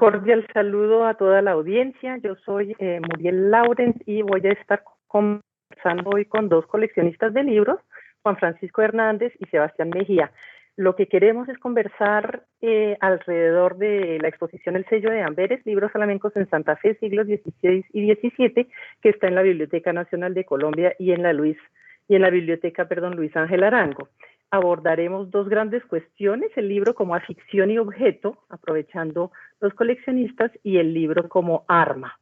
cordial saludo a toda la audiencia. Yo soy Muriel Laurens y voy a estar conversando hoy con dos coleccionistas de libros, Juan Francisco Hernández y Sebastián Mejía. Lo que queremos es conversar alrededor de la exposición El Sello de Amberes, Libros Flamencos en Santa Fe, siglos XVI y XVII, que está en la Biblioteca Nacional de Colombia y en la Biblioteca Luis Ángel Arango. Abordaremos dos grandes cuestiones, el libro como afición y objeto, aprovechando los coleccionistas, y el libro como arma.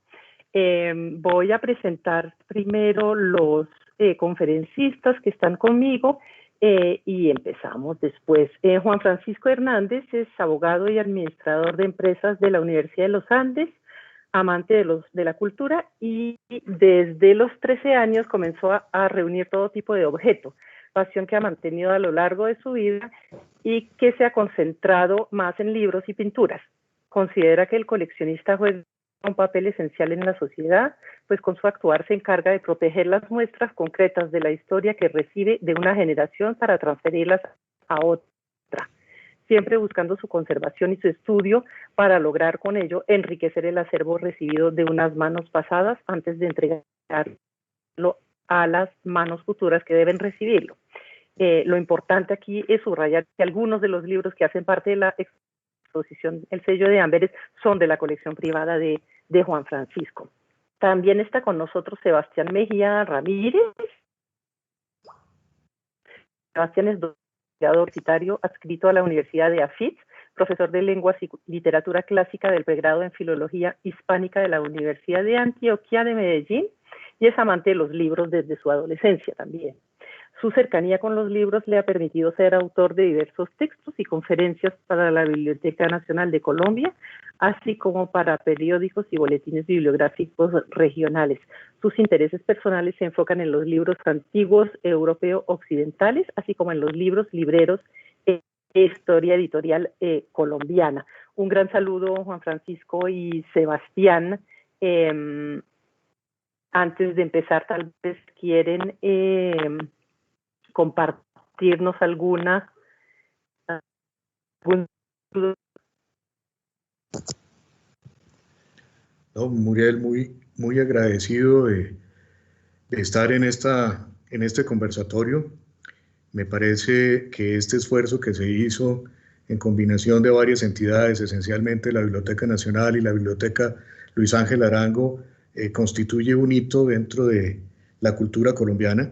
Voy a presentar primero los conferencistas que están conmigo y empezamos después. Juan Francisco Hernández es abogado y administrador de empresas de la Universidad de los Andes, amante de la cultura, y desde los 13 años comenzó a reunir todo tipo de objetos, pasión que ha mantenido a lo largo de su vida y que se ha concentrado más en libros y pinturas. Considera que el coleccionista juega un papel esencial en la sociedad, pues con su actuar se encarga de proteger las muestras concretas de la historia que recibe de una generación para transferirlas a otra, siempre buscando su conservación y su estudio para lograr con ello enriquecer el acervo recibido de unas manos pasadas antes de entregarlo a las manos futuras que deben recibirlo. Lo importante aquí es subrayar que algunos de los libros que hacen parte de la exposición El Sello de Amberes son de la colección privada de Juan Francisco. También está con nosotros Sebastián Mejía Ramírez. Sebastián es doctor universitario adscrito a la Universidad de Afit, profesor de Lenguas y Literatura Clásica del pregrado en Filología Hispánica de la Universidad de Antioquia de Medellín, y es amante de los libros desde su adolescencia también. Su cercanía con los libros le ha permitido ser autor de diversos textos y conferencias para la Biblioteca Nacional de Colombia, así como para periódicos y boletines bibliográficos regionales. Sus intereses personales se enfocan en los libros antiguos europeos occidentales, así como en los libros libreros e historia editorial colombiana. Un gran saludo, Juan Francisco y Sebastián. Antes de empezar, tal vez quieren compartirnos algún... No, Muriel, muy agradecido de estar en este conversatorio. Me parece que este esfuerzo que se hizo en combinación de varias entidades, esencialmente la Biblioteca Nacional y la Biblioteca Luis Ángel Arango, constituye un hito dentro de la cultura colombiana,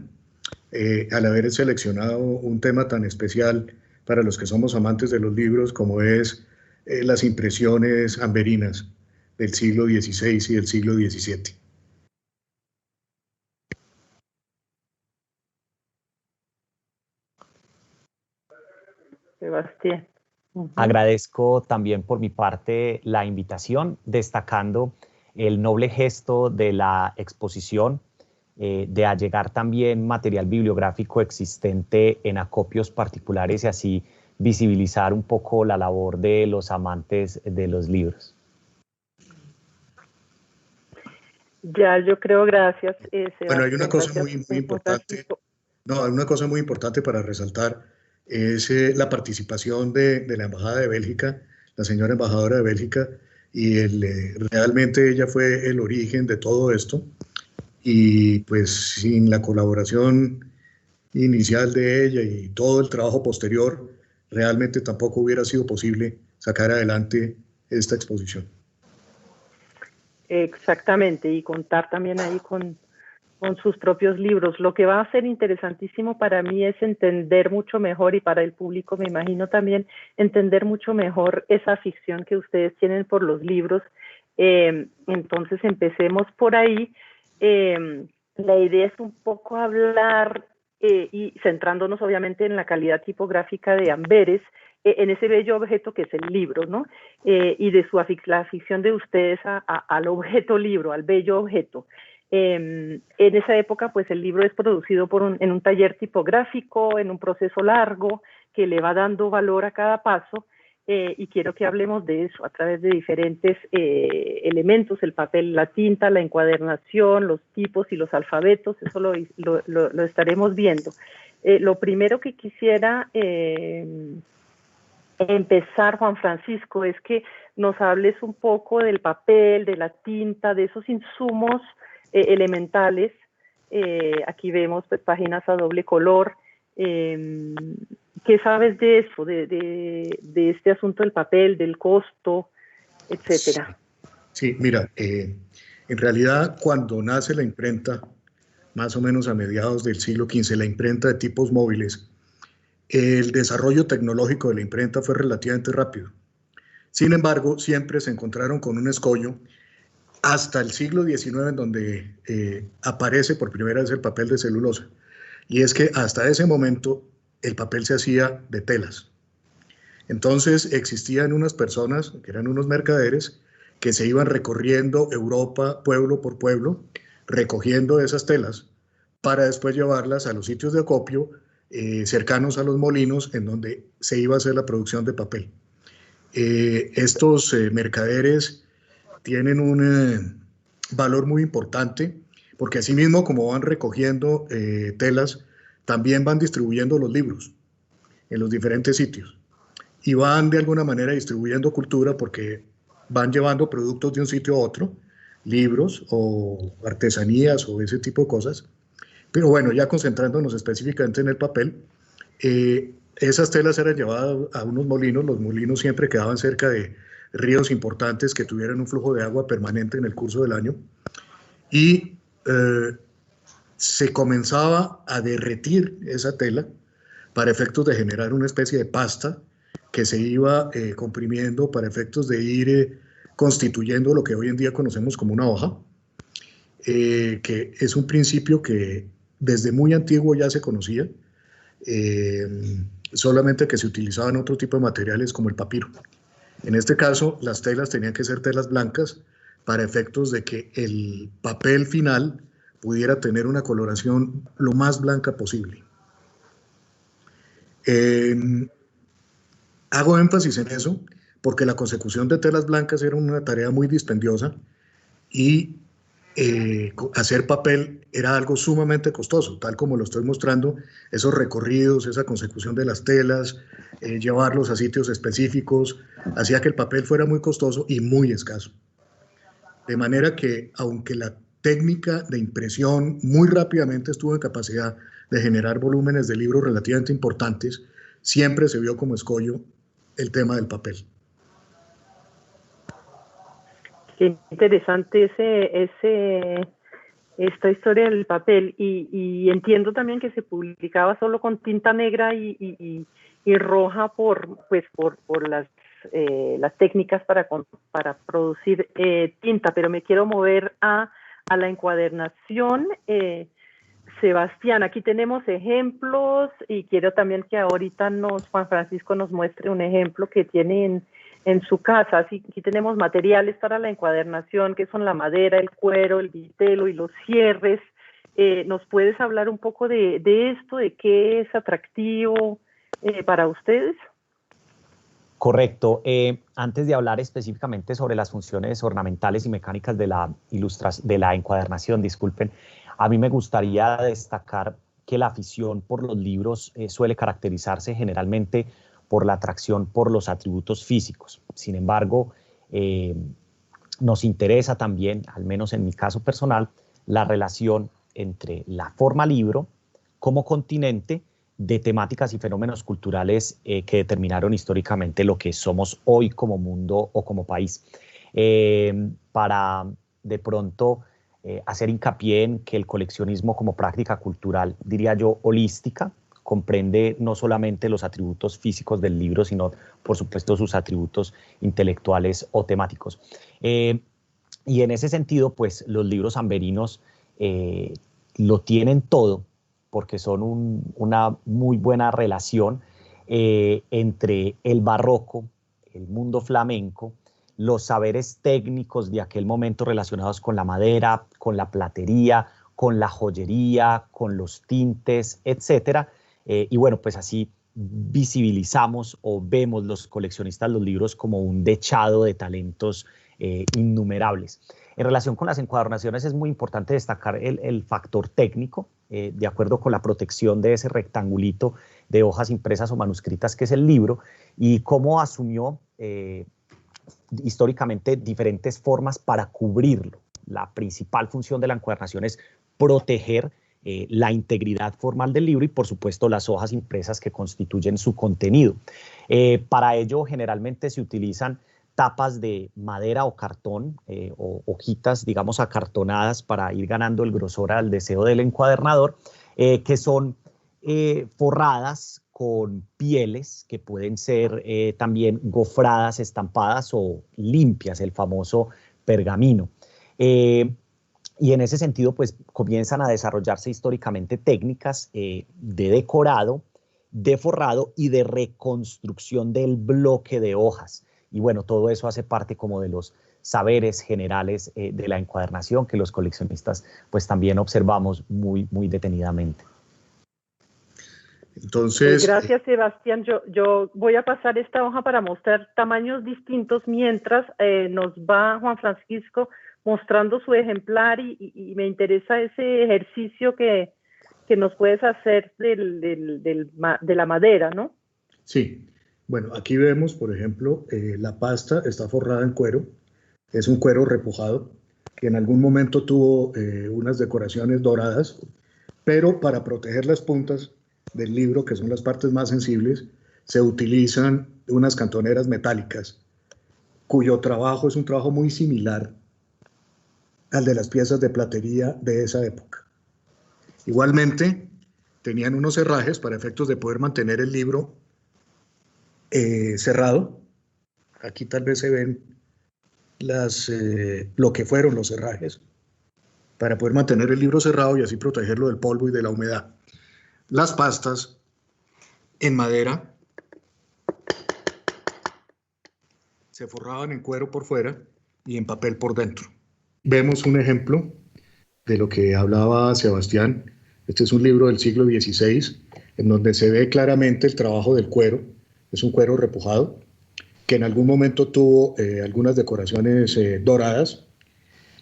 al haber seleccionado un tema tan especial para los que somos amantes de los libros como es las impresiones amberinas del siglo XVI y del siglo XVII. Sebastián. Agradezco también por mi parte la invitación, destacando el noble gesto de la exposición, de allegar también material bibliográfico existente en acopios particulares y así visibilizar un poco la labor de los amantes de los libros. Ya, yo creo, gracias. Bueno, hay una cosa muy importante. No, hay una cosa muy importante para resaltar, es la participación de la Embajada de Bélgica, la señora embajadora de Bélgica, y realmente ella fue el origen de todo esto, y pues sin la colaboración inicial de ella y todo el trabajo posterior, realmente tampoco hubiera sido posible sacar adelante esta exposición. Exactamente, y contar también ahí con sus propios libros. Lo que va a ser interesantísimo para mí es entender mucho mejor, y para el público me imagino también, entender mucho mejor esa afición que ustedes tienen por los libros. Entonces empecemos por ahí. La idea es un poco hablar, y centrándonos obviamente en la calidad tipográfica de Amberes, en ese bello objeto que es el libro, ¿no? Y de la afición de ustedes al objeto libro, al bello objeto. En esa época, pues el libro es producido en un taller tipográfico, en un proceso largo, que le va dando valor a cada paso, y quiero que hablemos de eso a través de diferentes elementos: el papel, la tinta, la encuadernación, los tipos y los alfabetos. Eso lo estaremos viendo. Lo primero que quisiera empezar, Juan Francisco, es que nos hables un poco del papel, de la tinta, de esos insumos elementales. Aquí vemos pues, páginas a doble color. ¿Qué sabes de eso, de este asunto del papel, del costo, etcétera? Sí, mira, en realidad cuando nace la imprenta, más o menos a mediados del siglo XV, la imprenta de tipos móviles, el desarrollo tecnológico de la imprenta fue relativamente rápido. Sin embargo, siempre se encontraron con un escollo hasta el siglo XIX, en donde aparece por primera vez el papel de celulosa. Y es que hasta ese momento el papel se hacía de telas. Entonces existían unas personas, que eran unos mercaderes, que se iban recorriendo Europa pueblo por pueblo, recogiendo esas telas para después llevarlas a los sitios de acopio cercanos a los molinos en donde se iba a hacer la producción de papel. Estos mercaderes tienen un valor muy importante porque asimismo como van recogiendo telas, también van distribuyendo los libros en los diferentes sitios y van de alguna manera distribuyendo cultura porque van llevando productos de un sitio a otro, libros o artesanías o ese tipo de cosas. Pero bueno, ya concentrándonos específicamente en el papel, esas telas eran llevadas a unos molinos. Los molinos siempre quedaban cerca de ríos importantes que tuvieran un flujo de agua permanente en el curso del año. Y se comenzaba a derretir esa tela para efectos de generar una especie de pasta que se iba comprimiendo para efectos de ir constituyendo lo que hoy en día conocemos como una hoja, que es un principio que desde muy antiguo ya se conocía, solamente que se utilizaban otro tipo de materiales como el papiro. En este caso, las telas tenían que ser telas blancas para efectos de que el papel final pudiera tener una coloración lo más blanca posible. Hago énfasis en eso porque la consecución de telas blancas era una tarea muy dispendiosa y hacer papel era algo sumamente costoso, tal como lo estoy mostrando, esos recorridos, esa consecución de las telas, llevarlos a sitios específicos, hacía que el papel fuera muy costoso y muy escaso. De manera que, aunque la técnica de impresión muy rápidamente estuvo en capacidad de generar volúmenes de libros relativamente importantes, siempre se vio como escollo el tema del papel. Qué interesante esta historia del papel y entiendo también que se publicaba solo con tinta negra y roja por las técnicas para producir tinta, pero me quiero mover a la encuadernación. Sebastián, aquí tenemos ejemplos y quiero también que ahorita Juan Francisco nos muestre un ejemplo que tiene en su casa. Así, aquí tenemos materiales para la encuadernación, que son la madera, el cuero, el vitelo y los cierres. ¿Nos puedes hablar un poco de esto, de qué es atractivo para ustedes? Correcto. Antes de hablar específicamente sobre las funciones ornamentales y mecánicas de la encuadernación, disculpen, a mí me gustaría destacar que la afición por los libros suele caracterizarse generalmente por la atracción por los atributos físicos. Sin embargo, nos interesa también, al menos en mi caso personal, la relación entre la forma libro como continente de temáticas y fenómenos culturales que determinaron históricamente lo que somos hoy como mundo o como país. Para de pronto hacer hincapié en que el coleccionismo como práctica cultural, diría yo, holística, comprende no solamente los atributos físicos del libro, sino, por supuesto, sus atributos intelectuales o temáticos. Y en ese sentido, pues, los libros amberinos lo tienen todo, porque son una muy buena relación entre el barroco, el mundo flamenco, los saberes técnicos de aquel momento relacionados con la madera, con la platería, con la joyería, con los tintes, etcétera. Y bueno, pues así visibilizamos o vemos los coleccionistas los libros como un dechado de talentos innumerables. En relación con las encuadernaciones es muy importante destacar el factor técnico. de acuerdo con la protección de ese rectangulito de hojas impresas o manuscritas que es el libro, y cómo asumió históricamente diferentes formas para cubrirlo. La principal función de la encuadernación es proteger la integridad formal del libro y, por supuesto, las hojas impresas que constituyen su contenido. Para ello, generalmente se utilizan tapas de madera o cartón o hojitas, digamos, acartonadas para ir ganando el grosor al deseo del encuadernador, que son forradas con pieles que pueden ser también gofradas, estampadas o limpias, el famoso pergamino. Y en ese sentido, pues comienzan a desarrollarse históricamente técnicas de decorado, de forrado y de reconstrucción del bloque de hojas. Y bueno, todo eso hace parte como de los saberes generales de la encuadernación que los coleccionistas pues también observamos muy detenidamente. Entonces, gracias, Sebastián. Yo voy a pasar esta hoja para mostrar tamaños distintos mientras nos va Juan Francisco mostrando su ejemplar y me interesa ese ejercicio que nos puedes hacer de la madera, ¿no? Sí. Bueno, aquí vemos, por ejemplo, la pasta está forrada en cuero. Es un cuero repujado que en algún momento tuvo unas decoraciones doradas, pero para proteger las puntas del libro, que son las partes más sensibles, se utilizan unas cantoneras metálicas, cuyo trabajo es un trabajo muy similar al de las piezas de platería de esa época. Igualmente, tenían unos herrajes para efectos de poder mantener el libro cerrado. Aquí tal vez se ven lo que fueron los herrajes, para poder mantener el libro cerrado y así protegerlo del polvo y de la humedad. Las pastas en madera se forraban en cuero por fuera y en papel por dentro. Vemos un ejemplo de lo que hablaba Sebastián. Este es un libro del siglo XVI, en donde se ve claramente el trabajo del cuero. Es un cuero repujado, que en algún momento tuvo algunas decoraciones doradas,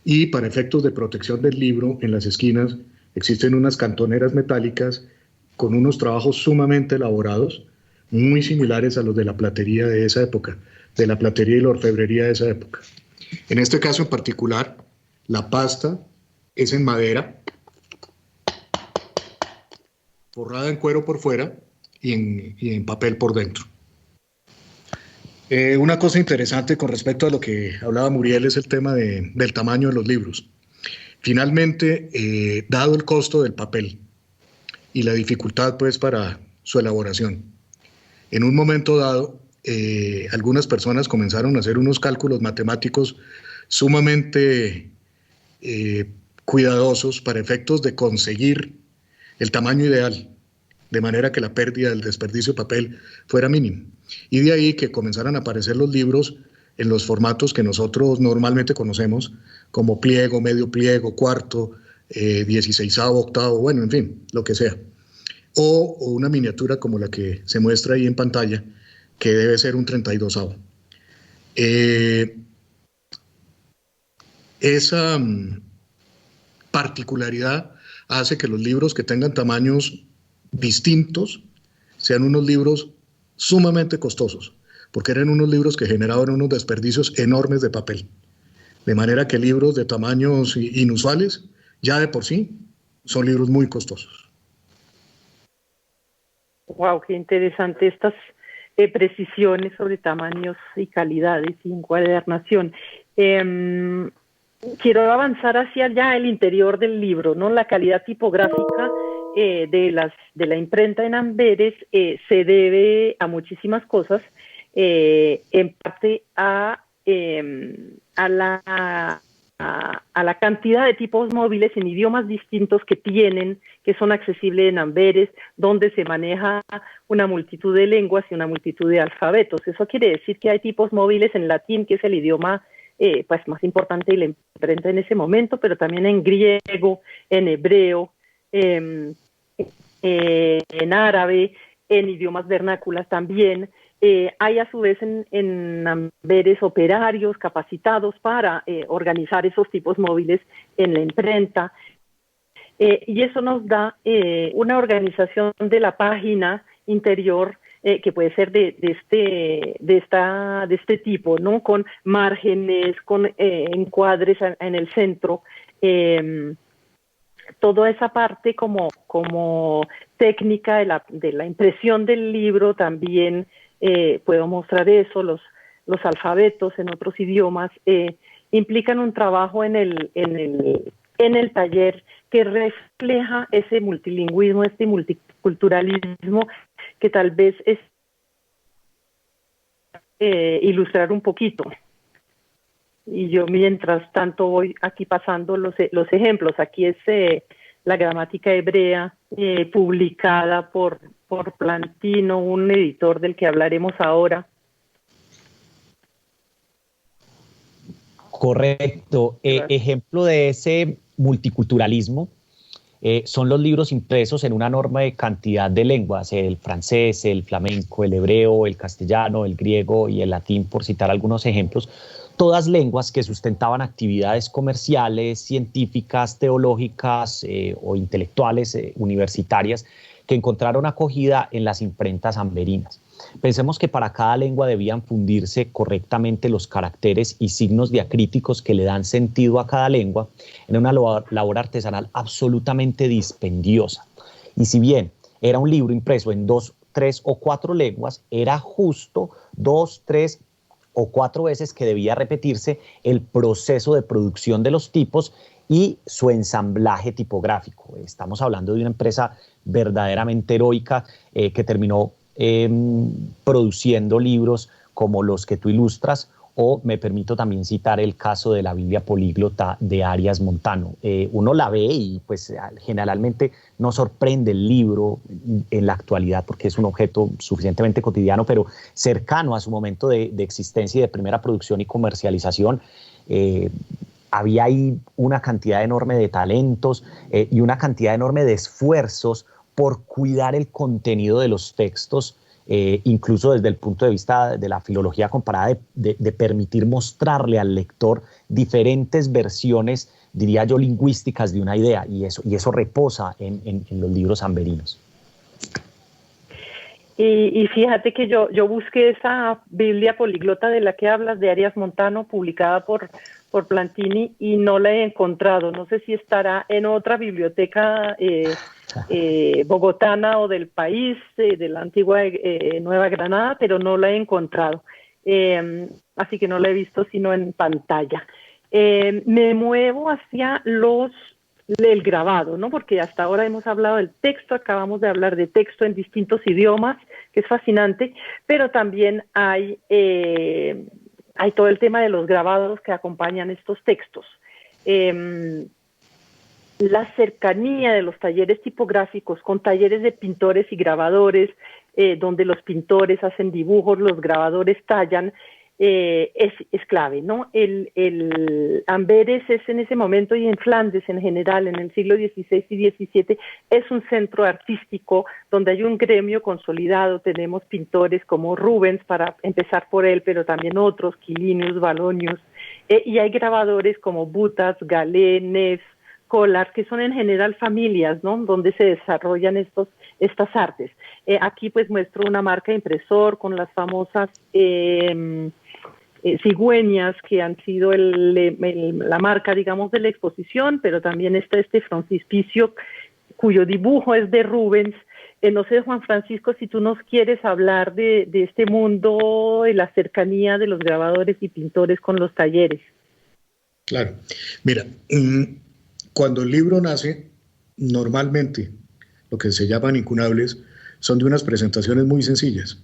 y para efectos de protección del libro, en las esquinas existen unas cantoneras metálicas con unos trabajos sumamente elaborados, muy similares a los de la platería de esa época, de la platería y la orfebrería de esa época. En este caso en particular, la pasta es en madera, forrada en cuero por fuera y en papel por dentro. Una cosa interesante con respecto a lo que hablaba Muriel es el tema del tamaño de los libros. Finalmente, dado el costo del papel y la dificultad pues para su elaboración, en un momento dado, algunas personas comenzaron a hacer unos cálculos matemáticos sumamente cuidadosos para efectos de conseguir el tamaño ideal, de manera que la pérdida del desperdicio de papel fuera mínima. Y de ahí que comenzaran a aparecer los libros en los formatos que nosotros normalmente conocemos, como pliego, medio pliego, cuarto, 16avo, octavo, bueno, en fin, lo que sea. O una miniatura como la que se muestra ahí en pantalla, que debe ser un 32avo. Esa particularidad hace que los libros que tengan tamaños distintos sean unos libros sumamente costosos, porque eran unos libros que generaban unos desperdicios enormes de papel. De manera que libros de tamaños inusuales, ya de por sí, son libros muy costosos. Wow, qué interesante estas precisiones sobre tamaños y calidades y encuadernación. Quiero avanzar hacia allá el interior del libro, ¿no? La calidad tipográfica de la imprenta en Amberes se debe a muchísimas cosas, en parte a la cantidad de tipos móviles en idiomas distintos que son accesibles en Amberes, donde se maneja una multitud de lenguas y una multitud de alfabetos. Eso quiere decir que hay tipos móviles en latín, que es el idioma pues más importante de la imprenta en ese momento, pero también en griego, en hebreo, en árabe, en idiomas vernáculas también. Hay a su vez en Amberes operarios capacitados para organizar esos tipos móviles en la imprenta. y eso nos da una organización de la página interior que puede ser de este tipo, ¿no? Con márgenes, con encuadres en el centro, toda esa parte como técnica de la impresión del libro también puedo mostrar eso, los alfabetos en otros idiomas implican un trabajo en el taller que refleja ese multilingüismo, este multiculturalismo que tal vez es ilustrar un poquito. Y yo mientras tanto voy aquí pasando los ejemplos. Aquí es la gramática hebrea publicada por Plantino, un editor del que hablaremos ahora. Correcto. Ejemplo de ese multiculturalismo son los libros impresos en una enorme cantidad de lenguas, el francés, el flamenco, el hebreo, el castellano, el griego y el latín, por citar algunos ejemplos. Todas lenguas que sustentaban actividades comerciales, científicas, teológicas o intelectuales universitarias que encontraron acogida en las imprentas amberinas. Pensemos que para cada lengua debían fundirse correctamente los caracteres y signos diacríticos que le dan sentido a cada lengua en una labor artesanal absolutamente dispendiosa. Y si bien era un libro impreso en 2, 3 o 4 lenguas, era justo 2, 3 o 4 veces que debía repetirse el proceso de producción de los tipos y su ensamblaje tipográfico. Estamos hablando de una empresa verdaderamente heroica que terminó produciendo libros como los que tú ilustras, o me permito también citar el caso de la Biblia políglota de Arias Montano. Uno la ve y pues generalmente no sorprende el libro en la actualidad porque es un objeto suficientemente cotidiano, pero cercano a su momento de existencia y de primera producción y comercialización. Había ahí una cantidad enorme de talentos y una cantidad enorme de esfuerzos por cuidar el contenido de los textos, incluso desde el punto de vista de la filología comparada, de permitir mostrarle al lector diferentes versiones, diría yo, lingüísticas de una idea, y eso reposa en los libros amberinos. Y fíjate que yo busqué esa Biblia políglota de la que hablas, de Arias Montano, publicada por Plantini, y no la he encontrado. No sé si estará en otra biblioteca bogotana o del país, de la antigua Nueva Granada, pero no la he encontrado. Así que no la he visto sino en pantalla. Me muevo hacia el grabado, ¿no? Porque hasta ahora hemos hablado del texto, acabamos de hablar de texto en distintos idiomas, que es fascinante, pero también hay todo el tema de los grabados que acompañan estos textos. La cercanía de los talleres tipográficos con talleres de pintores y grabadores, donde los pintores hacen dibujos, los grabadores tallan, es clave, ¿no? El Amberes es en ese momento, y en Flandes en general, en el siglo XVI y XVII, es un centro artístico donde hay un gremio consolidado. Tenemos pintores como Rubens, para empezar por él, pero también otros, Quilinius, Valonius, y hay grabadores como Butas, Galé, Neff, Collard, que son en general familias, ¿no? Donde se desarrollan estas artes. Aquí pues muestro una marca impresor con las famosas cigüeñas, que han sido la marca, digamos, de la exposición, pero también está este frontispicio cuyo dibujo es de Rubens. No sé, Juan Francisco, si tú nos quieres hablar de este mundo, de la cercanía de los grabadores y pintores con los talleres. Claro. Mira, cuando el libro nace, normalmente lo que se llaman incunables son de unas presentaciones muy sencillas.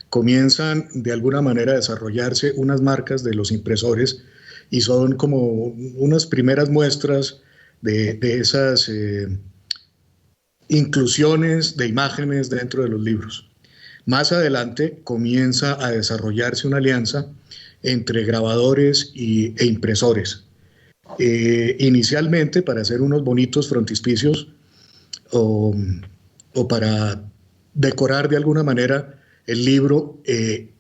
Comienzan de alguna manera a desarrollarse unas marcas de los impresores y son como unas primeras muestras de esas inclusiones de imágenes dentro de los libros. Más adelante comienza a desarrollarse una alianza entre grabadores e impresores. Inicialmente para hacer unos bonitos frontispicios o para decorar de alguna manera el libro,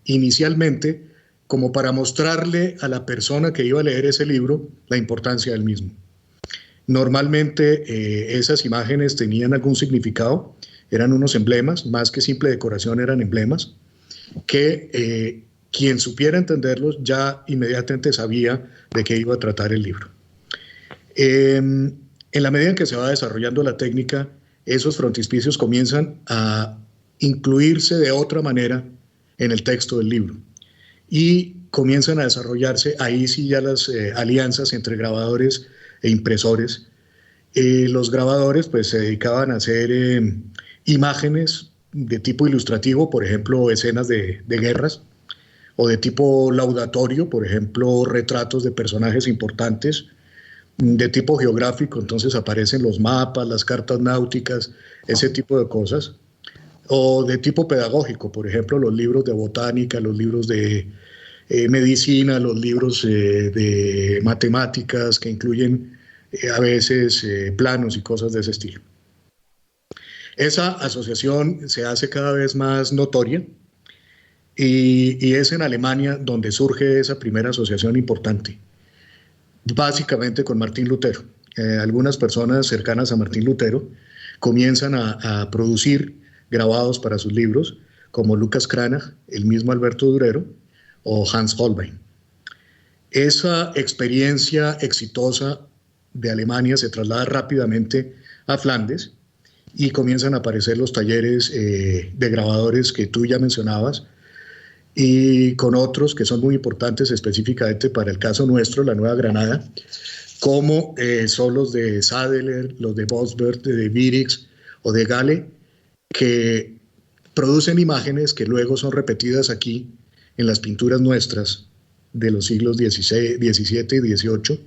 inicialmente como para mostrarle a la persona que iba a leer ese libro la importancia del mismo. Normalmente esas imágenes tenían algún significado, eran unos emblemas, más que simple decoración eran emblemas, que quien supiera entenderlos ya inmediatamente sabía de qué iba a tratar el libro. En la medida en que se va desarrollando la técnica, esos frontispicios comienzan a incluirse de otra manera en el texto del libro y comienzan a desarrollarse ahí sí ya las alianzas entre grabadores e impresores. Los grabadores pues se dedicaban a hacer imágenes de tipo ilustrativo, por ejemplo, escenas de guerras, o de tipo laudatorio, por ejemplo, retratos de personajes importantes, de tipo geográfico, entonces aparecen los mapas, las cartas náuticas, ese tipo de cosas, o de tipo pedagógico, por ejemplo, los libros de botánica, los libros de medicina, los libros de matemáticas que incluyen a veces planos y cosas de ese estilo. Esa asociación se hace cada vez más notoria y es en Alemania donde surge esa primera asociación importante, básicamente con Martín Lutero. Algunas personas cercanas a Martín Lutero comienzan a producir grabados para sus libros, como Lucas Cranach, el mismo Alberto Durero o Hans Holbein. Esa experiencia exitosa de Alemania se traslada rápidamente a Flandes y comienzan a aparecer los talleres de grabadores que tú ya mencionabas, y con otros que son muy importantes específicamente para el caso nuestro, la Nueva Granada, como son los de Sadeler, los de Bosberg, de Birix o de Gale, que producen imágenes que luego son repetidas aquí en las pinturas nuestras de los siglos XVI, XVII y XVIII,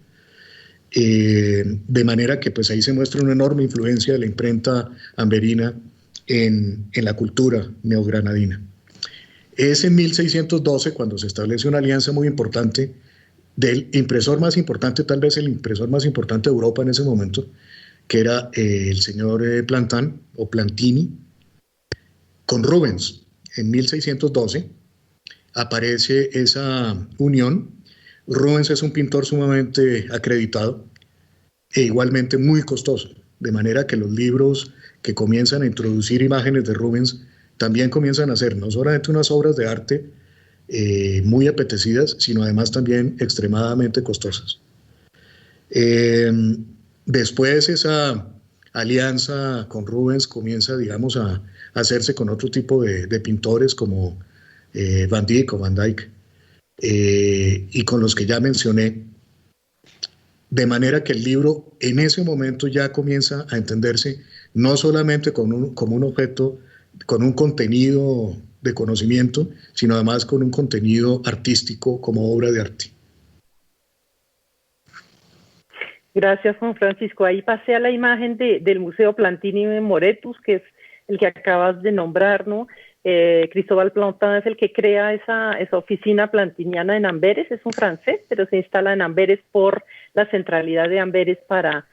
de manera que pues ahí se muestra una enorme influencia de la imprenta amberina en la cultura neogranadina. Es en 1612 cuando se establece una alianza muy importante del impresor más importante, tal vez el impresor más importante de Europa en ese momento, que era el señor Plantin o Plantini, con Rubens. En 1612 aparece esa unión. Rubens es un pintor sumamente acreditado e igualmente muy costoso, de manera que los libros que comienzan a introducir imágenes de Rubens también comienzan a ser no solamente unas obras de arte muy apetecidas, sino además también extremadamente costosas. Después esa alianza con Rubens comienza, digamos, a hacerse con otro tipo de pintores como Van Dyck o Van Dyck, y con los que ya mencioné, de manera que el libro en ese momento ya comienza a entenderse no solamente como un objeto, con un contenido de conocimiento, sino además con un contenido artístico como obra de arte. Gracias, Juan Francisco. Ahí pasé a la imagen del Museo Plantini de Moretus, que es el que acabas de nombrar, ¿no? Cristóbal Plantin es el que crea esa oficina plantiniana en Amberes, es un francés, pero se instala en Amberes por la centralidad de Amberes para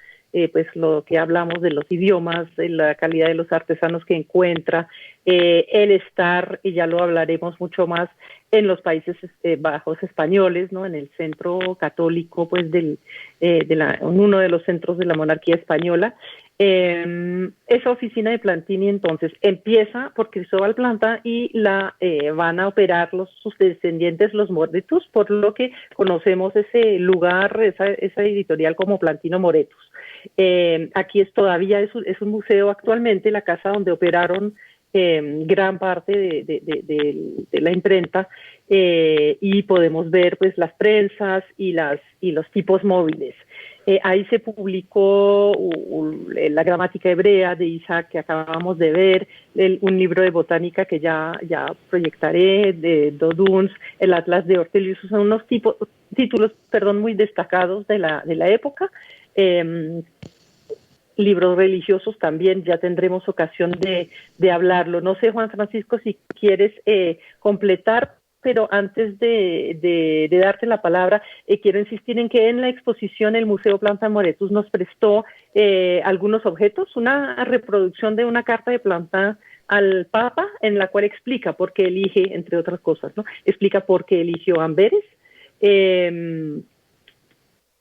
pues lo que hablamos de los idiomas, de la calidad de los artesanos que encuentra, el estar, y ya lo hablaremos mucho más, en los Países Bajos españoles, ¿no? En el centro católico, pues uno de los centros de la monarquía española. Esa oficina de Plantini entonces empieza por Cristóbal Plantin y la van a operar sus descendientes, los Moretus, por lo que conocemos ese lugar, esa editorial como Plantino Moretus. Aquí todavía es un museo actualmente, la casa donde operaron gran parte de la imprenta, y podemos ver pues las prensas y los tipos móviles. Ahí se publicó la gramática hebrea de Isaac, que acabamos de ver, un libro de botánica que ya proyectaré, de Doduns, el Atlas de Ortelius. Son unos títulos muy destacados de la época. Libros religiosos también, ya tendremos ocasión de hablarlo. No sé, Juan Francisco, si quieres completar, pero antes de darte la palabra, quiero insistir en que en la exposición el Museo Plantin Moretus nos prestó algunos objetos, una reproducción de una carta de Plantin al Papa, en la cual explica por qué elige, entre otras cosas, ¿no? Explica por qué eligió Amberes,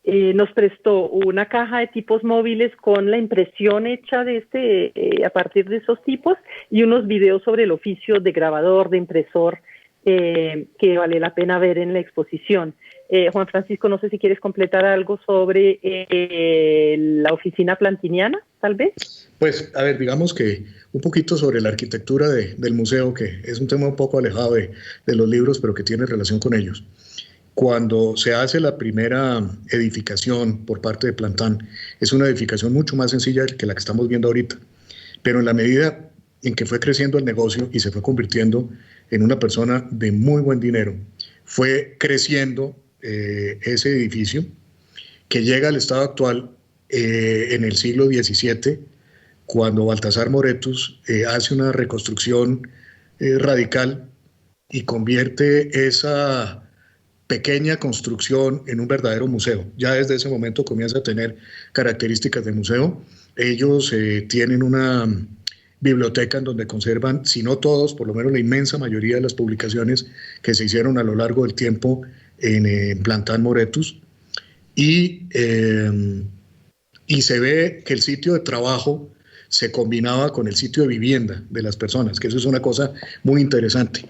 nos prestó una caja de tipos móviles con la impresión hecha a partir de esos tipos y unos videos sobre el oficio de grabador, de impresor, que vale la pena ver en la exposición. Juan Francisco, no sé si quieres completar algo sobre la oficina plantiniana, tal vez. Pues, a ver, digamos que un poquito sobre la arquitectura del museo, que es un tema un poco alejado de los libros, pero que tiene relación con ellos. Cuando se hace la primera edificación por parte de Plantin, es una edificación mucho más sencilla que la que estamos viendo ahorita, pero en la medida en que fue creciendo el negocio y se fue convirtiendo en una persona de muy buen dinero, fue creciendo ese edificio que llega al estado actual en el siglo XVII, cuando Baltasar Moretus hace una reconstrucción radical y convierte esa pequeña construcción en un verdadero museo. Ya desde ese momento comienza a tener características de museo. Ellos tienen una biblioteca en donde conservan, si no todos, por lo menos la inmensa mayoría de las publicaciones que se hicieron a lo largo del tiempo en Plantin Moretus. Y se ve que el sitio de trabajo se combinaba con el sitio de vivienda de las personas, que eso es una cosa muy interesante,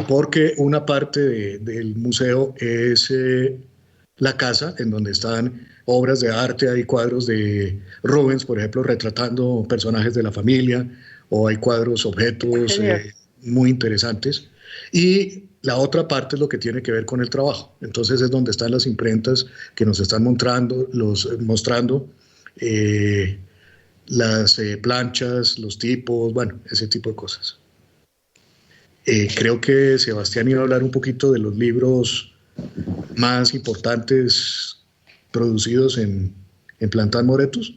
porque una parte del museo es la casa en donde están obras de arte, hay cuadros de Rubens, por ejemplo, retratando personajes de la familia, o hay cuadros, objetos muy interesantes, y la otra parte es lo que tiene que ver con el trabajo. Entonces es donde están las imprentas que nos están mostrando las planchas, los tipos, bueno, ese tipo de cosas. Creo que Sebastián iba a hablar un poquito de los libros más importantes producidos en Plantin Moretus.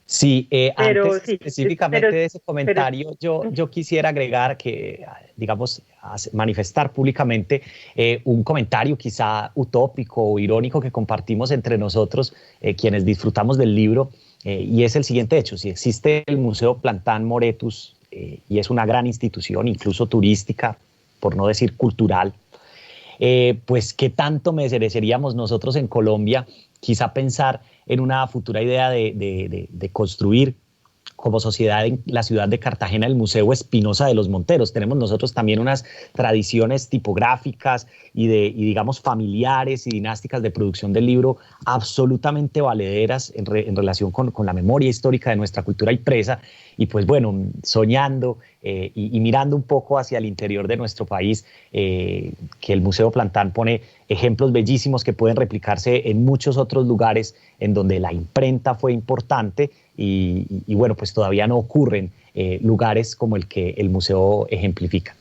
Sí, antes específicamente de ese comentario, yo quisiera agregar que, digamos, manifestar públicamente un comentario quizá utópico o irónico que compartimos entre nosotros, quienes disfrutamos del libro, y es el siguiente hecho: si existe el Museo Plantin Moretus, y es una gran institución, incluso turística, por no decir cultural, pues qué tanto mereceríamos nosotros en Colombia quizá pensar en una futura idea de construir como sociedad en la ciudad de Cartagena el Museo Espinosa de los Monteros. Tenemos nosotros también unas tradiciones tipográficas y digamos familiares y dinásticas de producción del libro absolutamente valederas en relación con la memoria histórica de nuestra cultura impresa. Y pues bueno, soñando y mirando un poco hacia el interior de nuestro país, que el Museo Plantin pone ejemplos bellísimos que pueden replicarse en muchos otros lugares en donde la imprenta fue importante y bueno, pues todavía no ocurren lugares como el que el museo ejemplifica.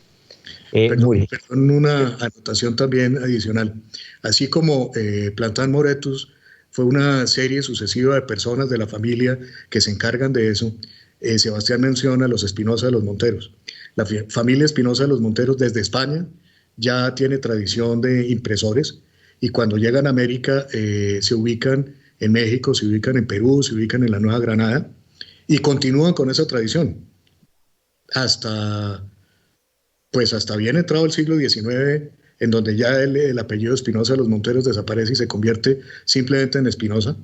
Perdón, una anotación también adicional. Así como Plantin Moretus fue una serie sucesiva de personas de la familia que se encargan de eso, Sebastián menciona a los Espinosa de los Monteros. La familia Espinosa de los Monteros desde España ya tiene tradición de impresores, y cuando llegan a América se ubican en México, se ubican en Perú, se ubican en la Nueva Granada y continúan con esa tradición hasta bien entrado el siglo XIX, en donde ya el apellido Espinosa de los Monteros desaparece y se convierte simplemente en Espinosa.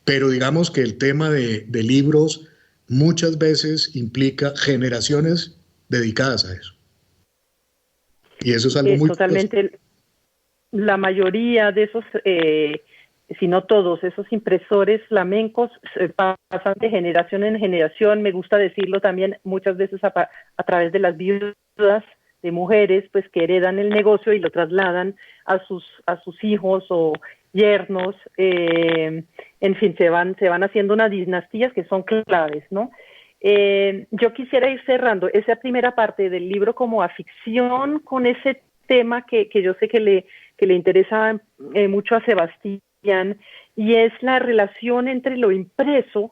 Pero digamos que el tema de libros muchas veces implica generaciones dedicadas a eso. Y eso es algo muy totalmente curioso. La mayoría de esos, si no todos, esos impresores flamencos pasan de generación en generación. Me gusta decirlo también muchas veces a través de las viudas de mujeres, pues que heredan el negocio y lo trasladan a sus hijos o yernos. En fin, se van haciendo unas dinastías que son claves, ¿no? Yo quisiera ir cerrando esa primera parte del libro como a ficción con ese tema que yo sé que le interesa mucho a Sebastián, y es la relación entre lo impreso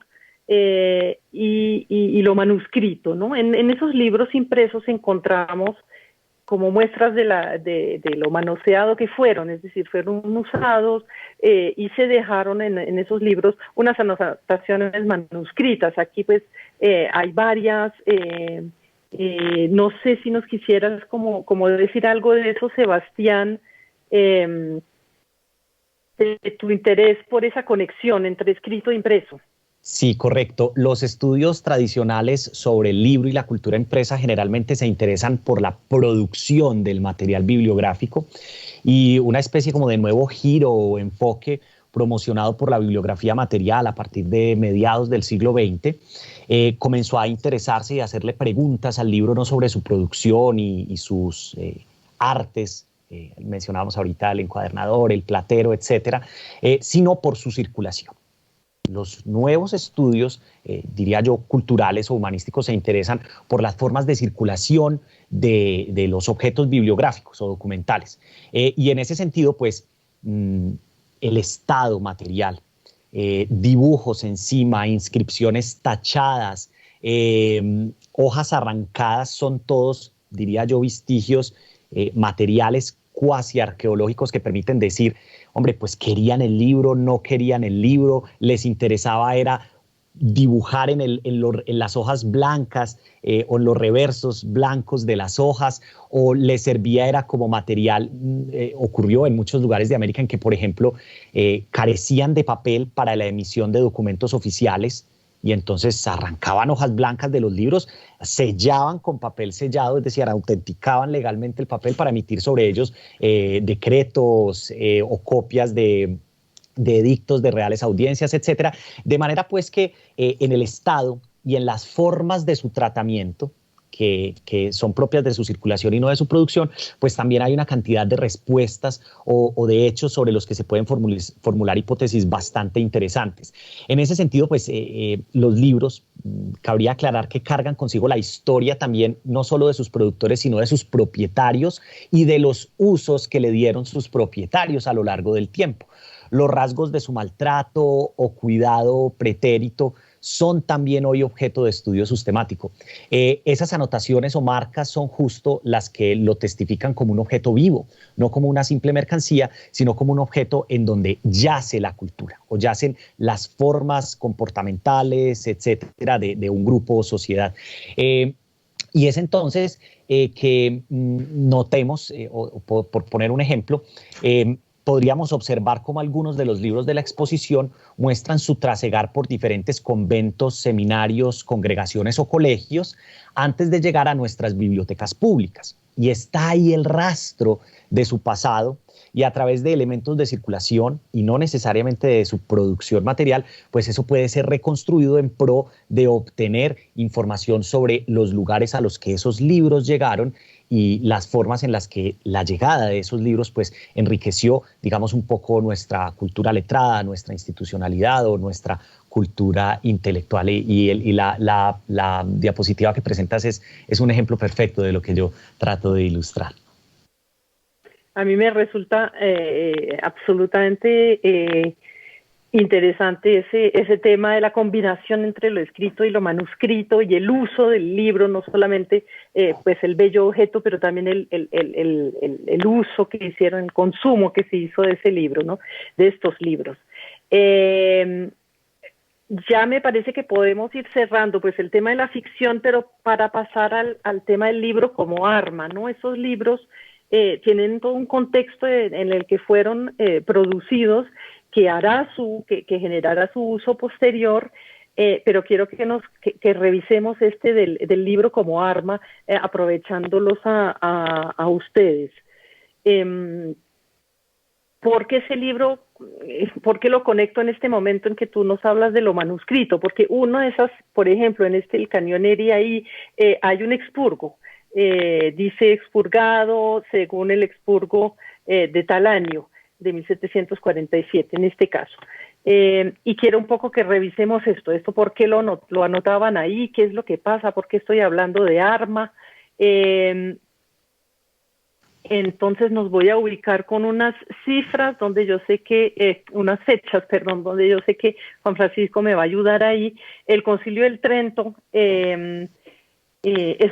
y lo manuscrito, ¿no? En esos libros impresos encontramos como muestras de lo manoseado que fueron, es decir, fueron usados y se dejaron en esos libros unas anotaciones manuscritas. Aquí pues hay varias, no sé si nos quisieras como decir algo de eso, Sebastián, de tu interés por esa conexión entre escrito e impreso. Sí, correcto. Los estudios tradicionales sobre el libro y la cultura impresa generalmente se interesan por la producción del material bibliográfico, y una especie como de nuevo giro o enfoque promocionado por la bibliografía material a partir de mediados del siglo XX, comenzó a interesarse y a hacerle preguntas al libro, no sobre su producción y sus artes, mencionábamos ahorita el encuadernador, el platero, etcétera, sino por su circulación. Los nuevos estudios, diría yo, culturales o humanísticos, se interesan por las formas de circulación de los objetos bibliográficos o documentales. Y en ese sentido, pues, el estado material, dibujos encima, inscripciones tachadas, hojas arrancadas, son todos, diría yo, vestigios materiales cuasi arqueológicos que permiten decir, hombre, pues querían el libro, no querían el libro, les interesaba era dibujar en las hojas blancas o en los reversos blancos de las hojas, o les servía era como material. Ocurrió en muchos lugares de América en que, por ejemplo, carecían de papel para la emisión de documentos oficiales, y entonces arrancaban hojas blancas de los libros, sellaban con papel sellado, es decir, autenticaban legalmente el papel para emitir sobre ellos decretos o copias de edictos de reales audiencias, etcétera. De manera pues que en el estado y en las formas de su tratamiento, que son propias de su circulación y no de su producción, pues también hay una cantidad de respuestas o de hechos sobre los que se pueden formular hipótesis bastante interesantes. En ese sentido, pues los libros, cabría aclarar que cargan consigo la historia también, no solo de sus productores, sino de sus propietarios y de los usos que le dieron sus propietarios a lo largo del tiempo. Los rasgos de su maltrato o cuidado pretérito son también hoy objeto de estudio sistemático. Esas anotaciones o marcas son justo las que lo testifican como un objeto vivo, no como una simple mercancía, sino como un objeto en donde yace la cultura o yacen las formas comportamentales, etcétera, de un grupo o sociedad. Y es entonces que notemos, por poner un ejemplo, podríamos observar cómo algunos de los libros de la exposición muestran su trasegar por diferentes conventos, seminarios, congregaciones o colegios antes de llegar a nuestras bibliotecas públicas. Y está ahí el rastro de su pasado, y a través de elementos de circulación y no necesariamente de su producción material, pues eso puede ser reconstruido en pro de obtener información sobre los lugares a los que esos libros llegaron y las formas en las que la llegada de esos libros pues enriqueció, digamos, un poco nuestra cultura letrada, nuestra institucionalidad o nuestra cultura intelectual. Y la diapositiva que presentas es un ejemplo perfecto de lo que yo trato de ilustrar. A mí me resulta absolutamente interesante ese tema de la combinación entre lo escrito y lo manuscrito y el uso del libro, no solamente pues el bello objeto, pero también el uso que hicieron, el consumo que se hizo de ese libro, ¿no? De estos libros. Ya me parece que podemos ir cerrando pues el tema de la ficción, pero para pasar al tema del libro como arma, ¿no? Esos libros tienen todo un contexto en el que fueron producidos que generará su uso posterior, pero quiero que revisemos del libro como arma, aprovechándolos a ustedes. ¿Por qué ese libro, por qué lo conecto en este momento en que tú nos hablas de lo manuscrito? Porque uno de esas, por ejemplo, en el Canioneri ahí hay un expurgo. Dice expurgado según el expurgo de tal año, de 1747 en este caso. Y quiero un poco que revisemos esto por qué lo anotaban ahí, qué es lo que pasa, por qué estoy hablando de arma. Entonces nos voy a ubicar con unas cifras donde yo sé que, unas fechas, perdón, donde yo sé que Juan Francisco me va a ayudar ahí. El Concilio del Trento es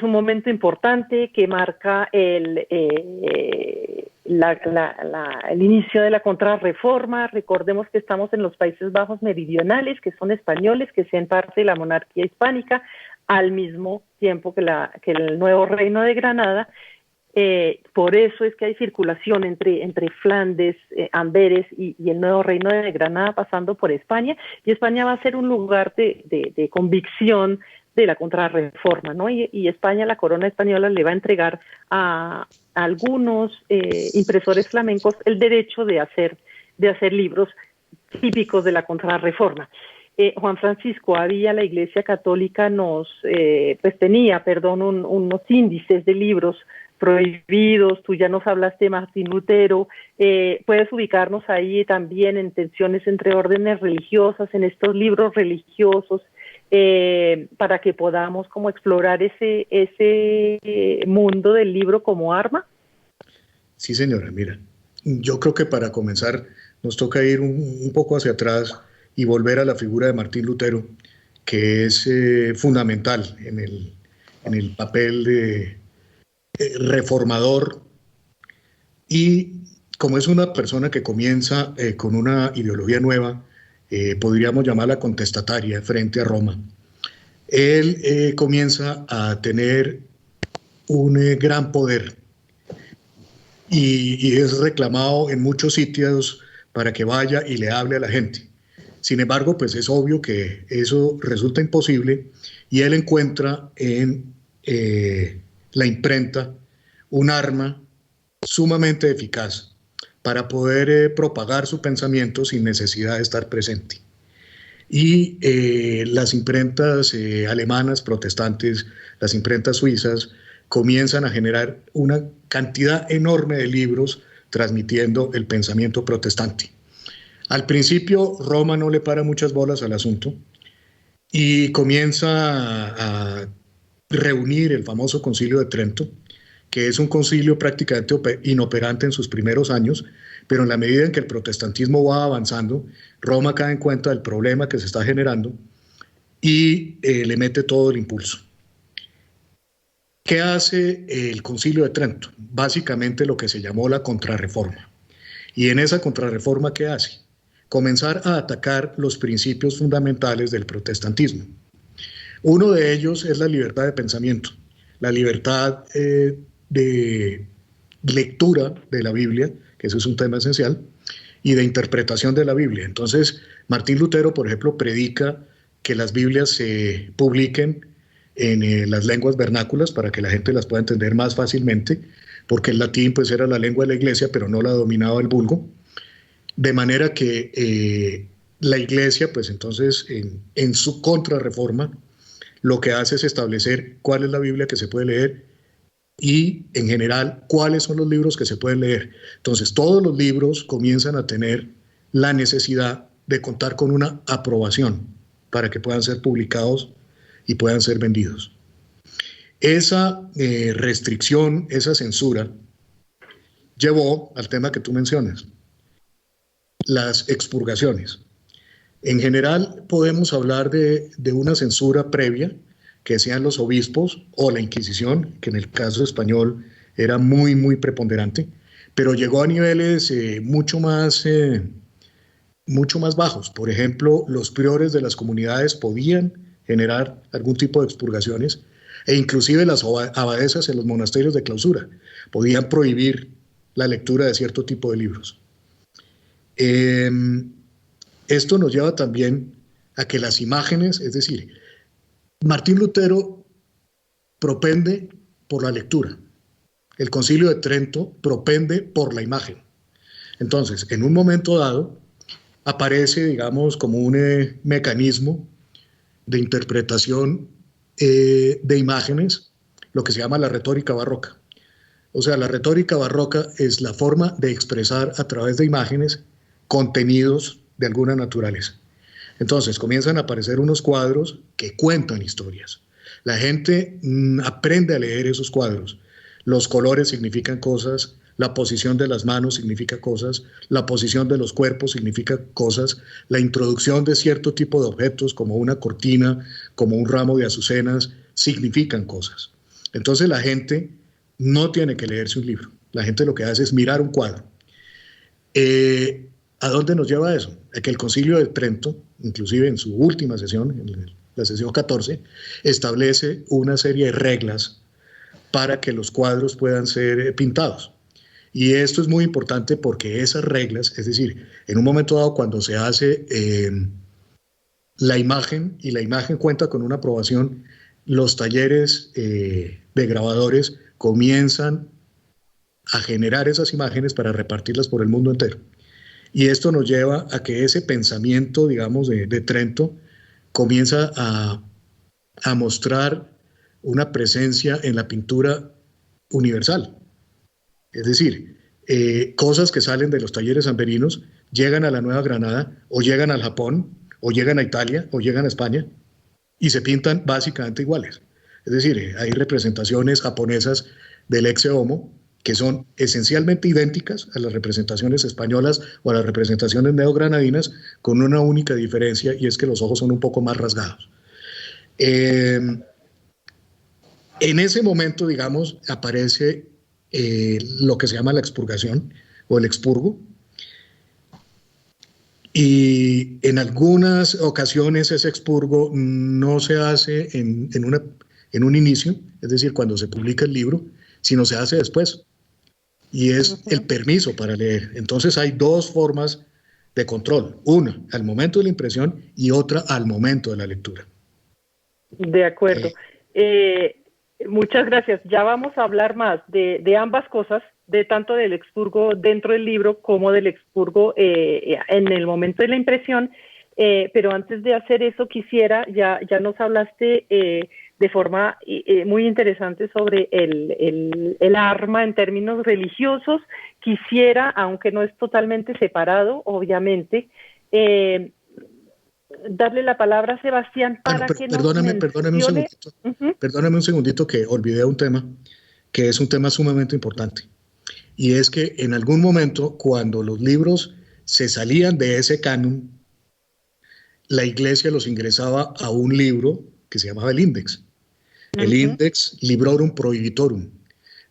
un momento importante que marca el inicio de la Contrarreforma. Recordemos que estamos en los Países Bajos meridionales, que son españoles, que sean parte de la monarquía hispánica, al mismo tiempo que el nuevo Reino de Granada. Por eso es que hay circulación entre Flandes, Amberes y el nuevo reino de Granada, pasando por España, y España va a ser un lugar de convicción de la contrarreforma, ¿no? Y España, la corona española, le va a entregar a algunos impresores flamencos el derecho de hacer libros típicos de la contrarreforma. Juan Francisco, la Iglesia Católica tenía unos índices de libros prohibidos. Tú ya nos hablaste de Martín Lutero. Puedes ubicarnos ahí también en tensiones entre órdenes religiosas, en estos libros religiosos, para que podamos como explorar ese mundo del libro como arma. Sí, señora, mira, yo creo que para comenzar nos toca ir un poco hacia atrás y volver a la figura de Martín Lutero, que es fundamental en el papel de reformador, y como es una persona que comienza con una ideología nueva, podríamos llamarla contestataria frente a Roma, él comienza a tener un gran poder y es reclamado en muchos sitios para que vaya y le hable a la gente. Sin embargo, pues es obvio que eso resulta imposible, y él encuentra en la imprenta un arma sumamente eficaz para poder propagar su pensamiento sin necesidad de estar presente. Y las imprentas alemanas protestantes, las imprentas suizas, comienzan a generar una cantidad enorme de libros transmitiendo el pensamiento protestante. Al principio Roma no le para muchas bolas al asunto y comienza a reunir el famoso Concilio de Trento, que es un concilio prácticamente inoperante en sus primeros años, pero en la medida en que el protestantismo va avanzando, Roma cae en cuenta del problema que se está generando y le mete todo el impulso. ¿Qué hace el Concilio de Trento? Básicamente lo que se llamó la contrarreforma. Y en esa contrarreforma, ¿qué hace? Comenzar a atacar los principios fundamentales del protestantismo. Uno de ellos es la libertad de pensamiento, la libertad de lectura de la Biblia, que eso es un tema esencial, y de interpretación de la Biblia. Entonces, Martín Lutero, por ejemplo, predica que las Biblias se publiquen en las lenguas vernáculas para que la gente las pueda entender más fácilmente, porque el latín pues era la lengua de la iglesia, pero no la dominaba el vulgo, de manera que la iglesia pues entonces en su contrarreforma lo que hace es establecer cuál es la Biblia que se puede leer y en general cuáles son los libros que se pueden leer. Entonces todos los libros comienzan a tener la necesidad de contar con una aprobación para que puedan ser publicados y puedan ser vendidos. Esa restricción, esa censura, llevó al tema que tú mencionas, las expurgaciones. En general podemos hablar de una censura previa que hacían los obispos o la Inquisición, que en el caso español era muy, muy preponderante, pero llegó a niveles mucho más bajos. Por ejemplo, los priores de las comunidades podían generar algún tipo de expurgaciones, e inclusive las abadesas en los monasterios de clausura podían prohibir la lectura de cierto tipo de libros. Esto nos lleva también a que las imágenes, es decir, Martín Lutero propende por la lectura, el Concilio de Trento propende por la imagen. Entonces, en un momento dado, aparece, digamos, como un mecanismo de interpretación de imágenes, lo que se llama la retórica barroca. O sea, la retórica barroca es la forma de expresar a través de imágenes contenidos de alguna naturaleza. Entonces comienzan a aparecer unos cuadros que cuentan historias. La gente aprende a leer esos cuadros. Los colores significan cosas, la posición de las manos significa cosas, la posición de los cuerpos significa cosas, la introducción de cierto tipo de objetos como una cortina, como un ramo de azucenas, significan cosas. Entonces la gente no tiene que leerse un libro, la gente lo que hace es mirar un cuadro. ¿A dónde nos lleva eso? A que el Concilio de Trento, inclusive en su última sesión, en la sesión 14, establece una serie de reglas para que los cuadros puedan ser pintados. Y esto es muy importante porque esas reglas, es decir, en un momento dado cuando se hace la imagen, y la imagen cuenta con una aprobación, los talleres de grabadores comienzan a generar esas imágenes para repartirlas por el mundo entero. Y esto nos lleva a que ese pensamiento, digamos, de Trento comienza a mostrar una presencia en la pintura universal. Es decir, cosas que salen de los talleres sanberinos llegan a la Nueva Granada, o llegan al Japón, o llegan a Italia, o llegan a España, y se pintan básicamente iguales. Es decir, hay representaciones japonesas del Ecce Homo que son esencialmente idénticas a las representaciones españolas o a las representaciones neogranadinas, con una única diferencia, y es que los ojos son un poco más rasgados. En ese momento, digamos, aparece lo que se llama la expurgación o el expurgo, y en algunas ocasiones ese expurgo no se hace en un inicio, es decir, cuando se publica el libro, sino se hace después, y es el permiso para leer. Entonces hay dos formas de control, una al momento de la impresión y otra al momento de la lectura. De acuerdo. Muchas gracias. Ya vamos a hablar más de ambas cosas, de tanto del expurgo dentro del libro como del expurgo en el momento de la impresión, pero antes de hacer eso quisiera, ya nos hablaste de forma muy interesante sobre el arma en términos religiosos. Quisiera, aunque no es totalmente separado, obviamente, darle la palabra a Sebastián para que perdóname un segundito. Perdóname un segundito, que olvidé un tema que es un tema sumamente importante, y es que en algún momento, cuando los libros se salían de ese canon, la Iglesia los ingresaba a un libro que se llamaba el Index. El Index Librorum Prohibitorum.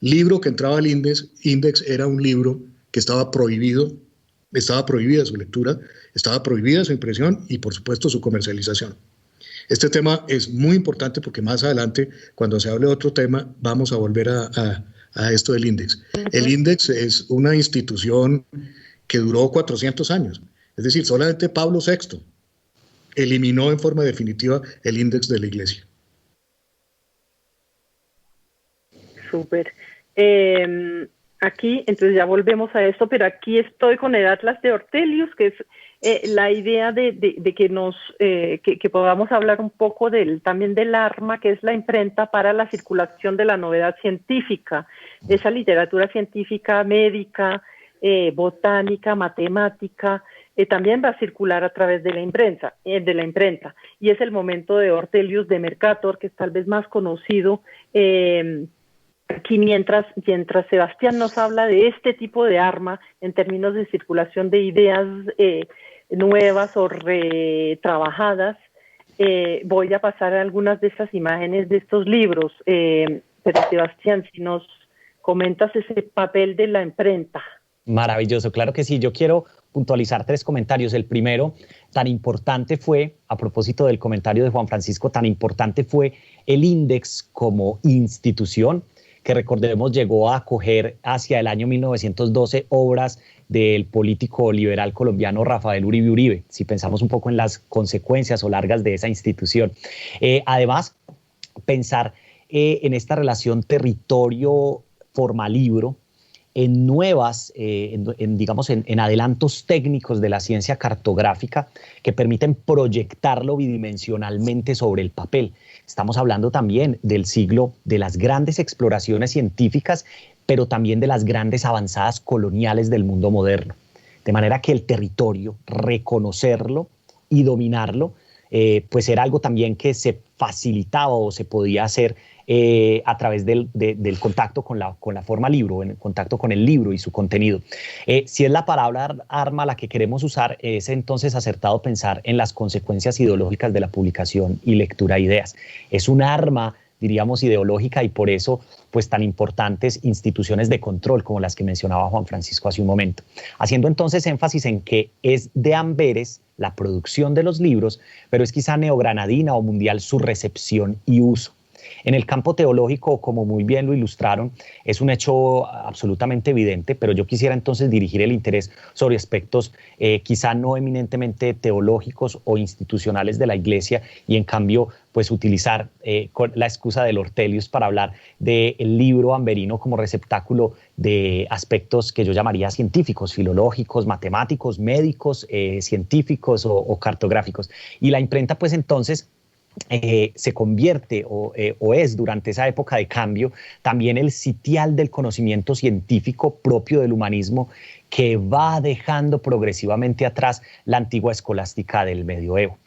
Libro que entraba al Index era un libro que estaba prohibida su lectura, estaba prohibida su impresión y, por supuesto, su comercialización. Este tema es muy importante porque más adelante, cuando se hable de otro tema, vamos a volver a esto del Index. El Index es una institución que duró 400 años. Es decir, solamente Pablo VI eliminó en forma definitiva el Index de la Iglesia. Súper. Aquí, entonces ya volvemos a esto, pero aquí estoy con el Atlas de Ortelius, que es la idea de que podamos hablar un poco también del arma, que es la imprenta para la circulación de la novedad científica, esa literatura científica, médica, botánica, matemática, también va a circular a través de la imprenta, y es el momento de Ortelius de Mercator, que es tal vez más conocido. Aquí mientras Sebastián nos habla de este tipo de arma en términos de circulación de ideas nuevas o retrabajadas, voy a pasar algunas de esas imágenes de estos libros. Pero Sebastián, si nos comentas ese papel de la imprenta. Maravilloso, claro que sí. Yo quiero puntualizar 3 comentarios. El primero, tan importante fue, a propósito del comentario de Juan Francisco, tan importante fue el Index como institución, que recordemos llegó a acoger hacia el año 1912 obras del político liberal colombiano Rafael Uribe Uribe, si pensamos un poco en las consecuencias o largas de esa institución. Además, pensar en esta relación territorio-forma-libro, en nuevas, digamos, en adelantos técnicos de la ciencia cartográfica que permiten proyectarlo bidimensionalmente sobre el papel. Estamos hablando también del siglo de las grandes exploraciones científicas, pero también de las grandes avanzadas coloniales del mundo moderno. De manera que el territorio, reconocerlo y dominarlo, pues era algo también que se facilitaba o se podía hacer a través del contacto con la forma libro, en el contacto con el libro y su contenido. Si es la palabra arma la que queremos usar, es entonces acertado pensar en las consecuencias ideológicas de la publicación y lectura de ideas. Es un arma, diríamos, ideológica, y por eso pues tan importantes instituciones de control como las que mencionaba Juan Francisco hace un momento. Haciendo entonces énfasis en que es de Amberes la producción de los libros, pero es quizá neogranadina o mundial su recepción y uso. En el campo teológico, como muy bien lo ilustraron, es un hecho absolutamente evidente, pero yo quisiera entonces dirigir el interés sobre aspectos quizá no eminentemente teológicos o institucionales de la Iglesia y en cambio pues utilizar con la excusa del Ortelius para hablar del libro amberino como receptáculo de aspectos que yo llamaría científicos, filológicos, matemáticos, médicos, científicos o cartográficos. Y la imprenta pues entonces se convierte o es durante esa época de cambio también el sitial del conocimiento científico propio del humanismo que va dejando progresivamente atrás la antigua escolástica del medioevo.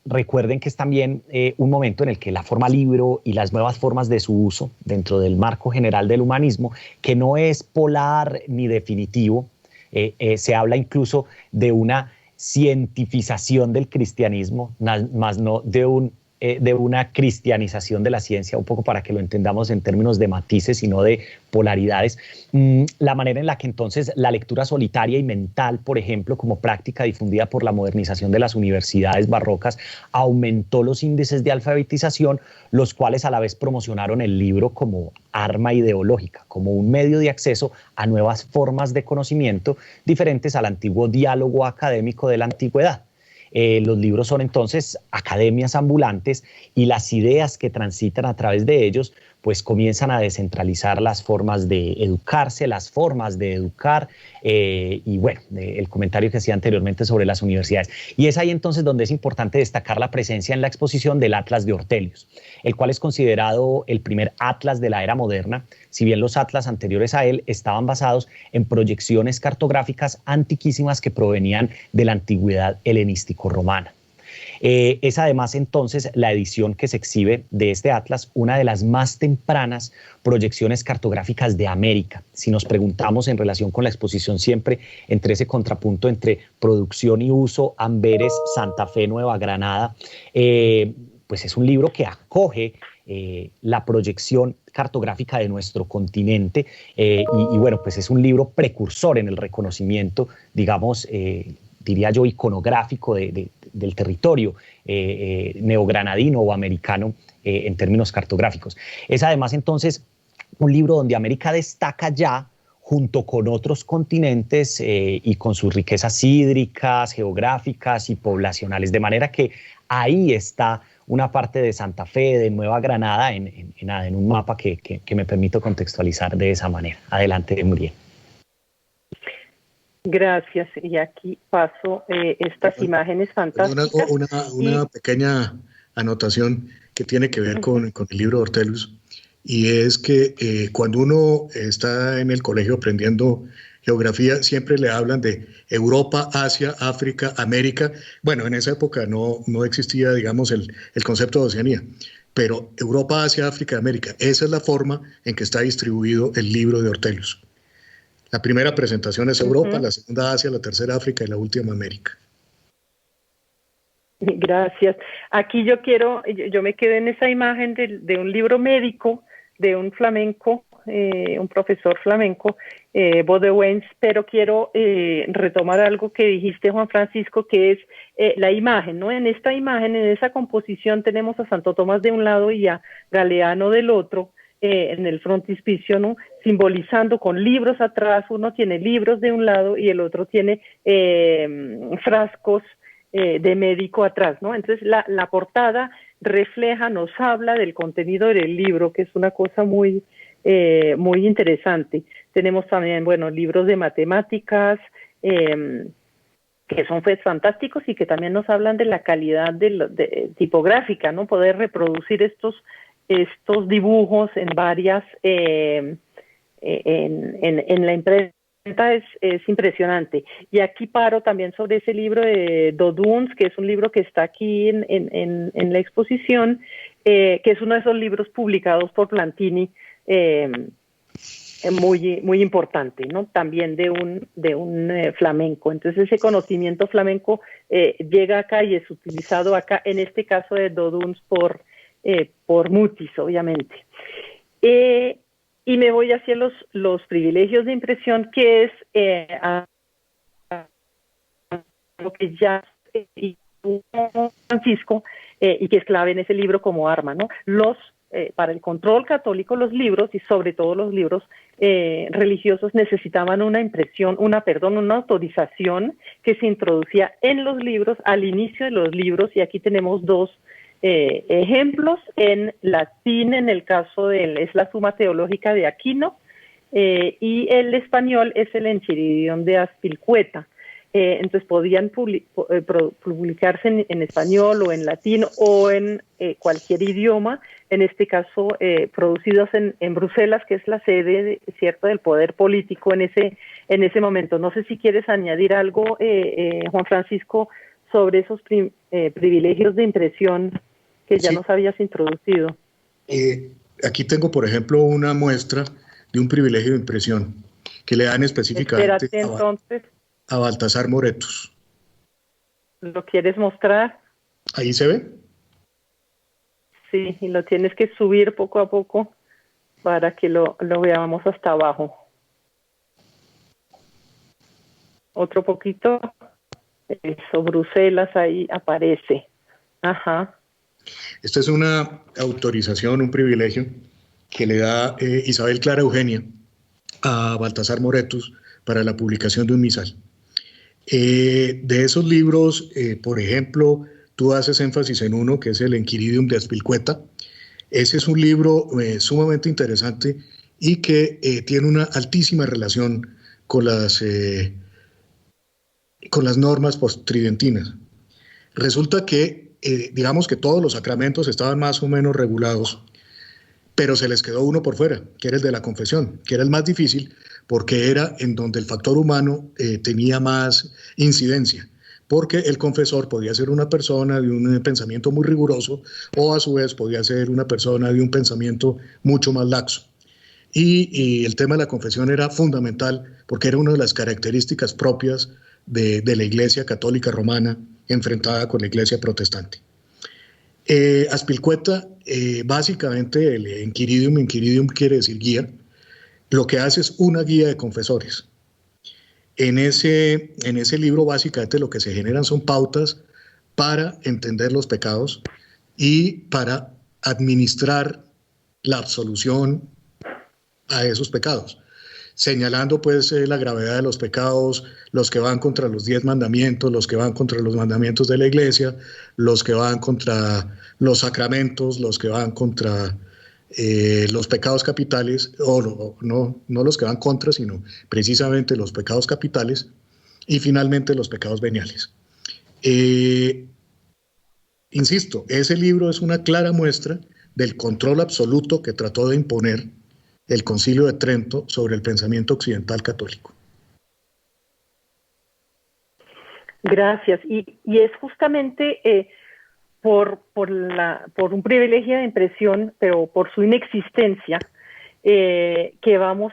Recuerden que es también un momento en el que la forma libro y las nuevas formas de su uso dentro del marco general del humanismo, que no es polar ni definitivo, se habla incluso de una cientificación del cristianismo, más no de una cristianización de la ciencia, un poco para que lo entendamos en términos de matices y no de polaridades. La manera en la que entonces la lectura solitaria y mental, por ejemplo, como práctica difundida por la modernización de las universidades barrocas, aumentó los índices de alfabetización, los cuales a la vez promocionaron el libro como arma ideológica, como un medio de acceso a nuevas formas de conocimiento diferentes al antiguo diálogo académico de la antigüedad. Los libros son entonces academias ambulantes y las ideas que transitan a través de ellos pues comienzan a descentralizar las formas de educarse, las formas de educar y bueno, el comentario que hacía anteriormente sobre las universidades. Y es ahí entonces donde es importante destacar la presencia en la exposición del Atlas de Ortelius, el cual es considerado el primer atlas de la era moderna, si bien los atlas anteriores a él estaban basados en proyecciones cartográficas antiquísimas que provenían de la antigüedad helenístico-romana. Es además entonces la edición que se exhibe de este atlas, una de las más tempranas proyecciones cartográficas de América. Si nos preguntamos en relación con la exposición siempre entre ese contrapunto entre producción y uso, Amberes, Santa Fe, Nueva Granada, pues es un libro que acoge la proyección cartográfica de nuestro continente y bueno, pues es un libro precursor en el reconocimiento, digamos, diría yo, iconográfico del territorio neogranadino o americano en términos cartográficos. Es además entonces un libro donde América destaca ya junto con otros continentes y con sus riquezas hídricas, geográficas y poblacionales, de manera que ahí está una parte de Santa Fe, de Nueva Granada, en un mapa que me permito contextualizar de esa manera. Adelante, Muriel. Gracias. Y aquí paso estas imágenes fantásticas. Una pequeña anotación que tiene que ver con el libro de Ortelius, y es que cuando uno está en el colegio aprendiendo geografía, siempre le hablan de Europa, Asia, África, América. Bueno, en esa época no existía, digamos, el concepto de Oceanía, pero Europa, Asia, África, América. Esa es la forma en que está distribuido el libro de Ortelius. La primera presentación es Europa, la segunda Asia, la tercera África y la última América. Gracias. Aquí yo me quedé en esa imagen de un libro médico, de un flamenco, un profesor flamenco, Baudouin, pero quiero retomar algo que dijiste, Juan Francisco, que es la imagen, ¿no? En esta imagen, en esa composición, tenemos a Santo Tomás de un lado y a Galeano del otro, en el frontispicio, ¿no? Simbolizando con libros atrás, uno tiene libros de un lado y el otro tiene frascos de médico atrás, ¿no? Entonces la portada refleja, nos habla del contenido del libro, que es una cosa muy interesante. Tenemos también, bueno, libros de matemáticas, que son fantásticos y que también nos hablan de la calidad tipográfica, ¿no? Poder reproducir estos dibujos en varias, en la imprenta es impresionante. Y aquí paro también sobre ese libro de Doduns, que es un libro que está aquí en la exposición, que es uno de esos libros publicados por Plantini, muy importante, ¿no? También de un flamenco. Entonces ese conocimiento flamenco llega acá y es utilizado acá, en este caso de Doduns por Mutis, obviamente. Y me voy hacia los privilegios de impresión, que es lo que ya Francisco, y que es clave en ese libro como arma, ¿no? Para el control católico, los libros, y sobre todo los libros religiosos, necesitaban una autorización que se introducía en los libros, al inicio de los libros, y aquí tenemos dos ejemplos. En latín, en el caso es la Suma Teológica de Aquino, y el español es el Enchiridión de Azpilcueta. Entonces podían publicarse en español o en latín o en cualquier idioma, en este caso producidos en Bruselas, que es la sede, ¿cierto?, del poder político en ese momento. No sé si quieres añadir algo, Juan Francisco, sobre esos privilegios de impresión que ya nos habías introducido. Aquí tengo, por ejemplo, una muestra de un privilegio de impresión que le dan específicamente a Baltasar Moretus. ¿Lo quieres mostrar? ¿Ahí se ve? Sí, y lo tienes que subir poco a poco para que lo veamos hasta abajo. Otro poquito. Eso, Bruselas, ahí aparece. Ajá. Esta es una autorización, un privilegio que le da Isabel Clara Eugenia a Baltasar Moretus para la publicación de un misal. De esos libros, por ejemplo, tú haces énfasis en uno que es el Enquiridium de Azpilcueta. Ese es un libro sumamente interesante y que tiene una altísima relación con las normas posttridentinas. Resulta que, digamos que todos los sacramentos estaban más o menos regulados, pero se les quedó uno por fuera, que era el de la confesión, que era el más difícil porque era en donde el factor humano tenía más incidencia, porque el confesor podía ser una persona de un pensamiento muy riguroso o a su vez podía ser una persona de un pensamiento mucho más laxo. Y el tema de la confesión era fundamental porque era una de las características propias de la Iglesia Católica Romana enfrentada con la Iglesia Protestante. Azpilcueta, básicamente el Enquiridium quiere decir guía, lo que hace es una guía de confesores. En ese libro básicamente lo que se generan son pautas para entender los pecados y para administrar la absolución a esos pecados, señalando pues la gravedad de los pecados, los que van contra los 10 mandamientos, los que van contra los mandamientos de la Iglesia, los que van contra los sacramentos, los que van contra los pecados capitales, o no los que van contra, sino precisamente los pecados capitales, y finalmente los pecados veniales. Insisto, ese libro es una clara muestra del control absoluto que trató de imponer el Concilio de Trento sobre el pensamiento occidental católico. Gracias. Y es justamente por un privilegio de impresión, pero por su inexistencia, que vamos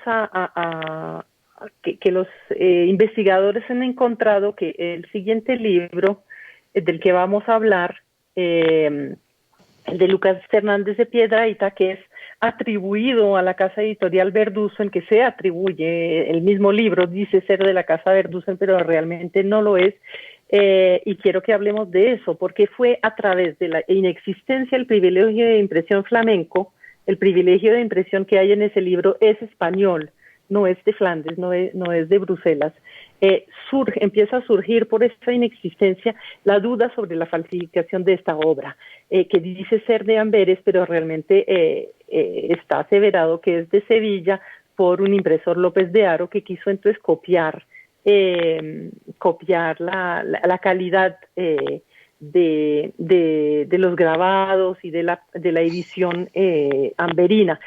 que los investigadores han encontrado que el siguiente libro del que vamos a hablar, el de Lucas Hernández de Piedrahita, que es atribuido a la casa editorial Verdusen, que se atribuye, el mismo libro dice ser de la casa Verdusen, pero realmente no lo es, y quiero que hablemos de eso, porque fue a través de la inexistencia del privilegio de impresión flamenco. El privilegio de impresión que hay en ese libro es español, no es de Flandes, no es de Bruselas. Empieza a surgir por esta inexistencia la duda sobre la falsificación de esta obra, que dice ser de Amberes, pero realmente está aseverado que es de Sevilla por un impresor López de Haro, que quiso entonces copiar la calidad de los grabados y de la edición amberina.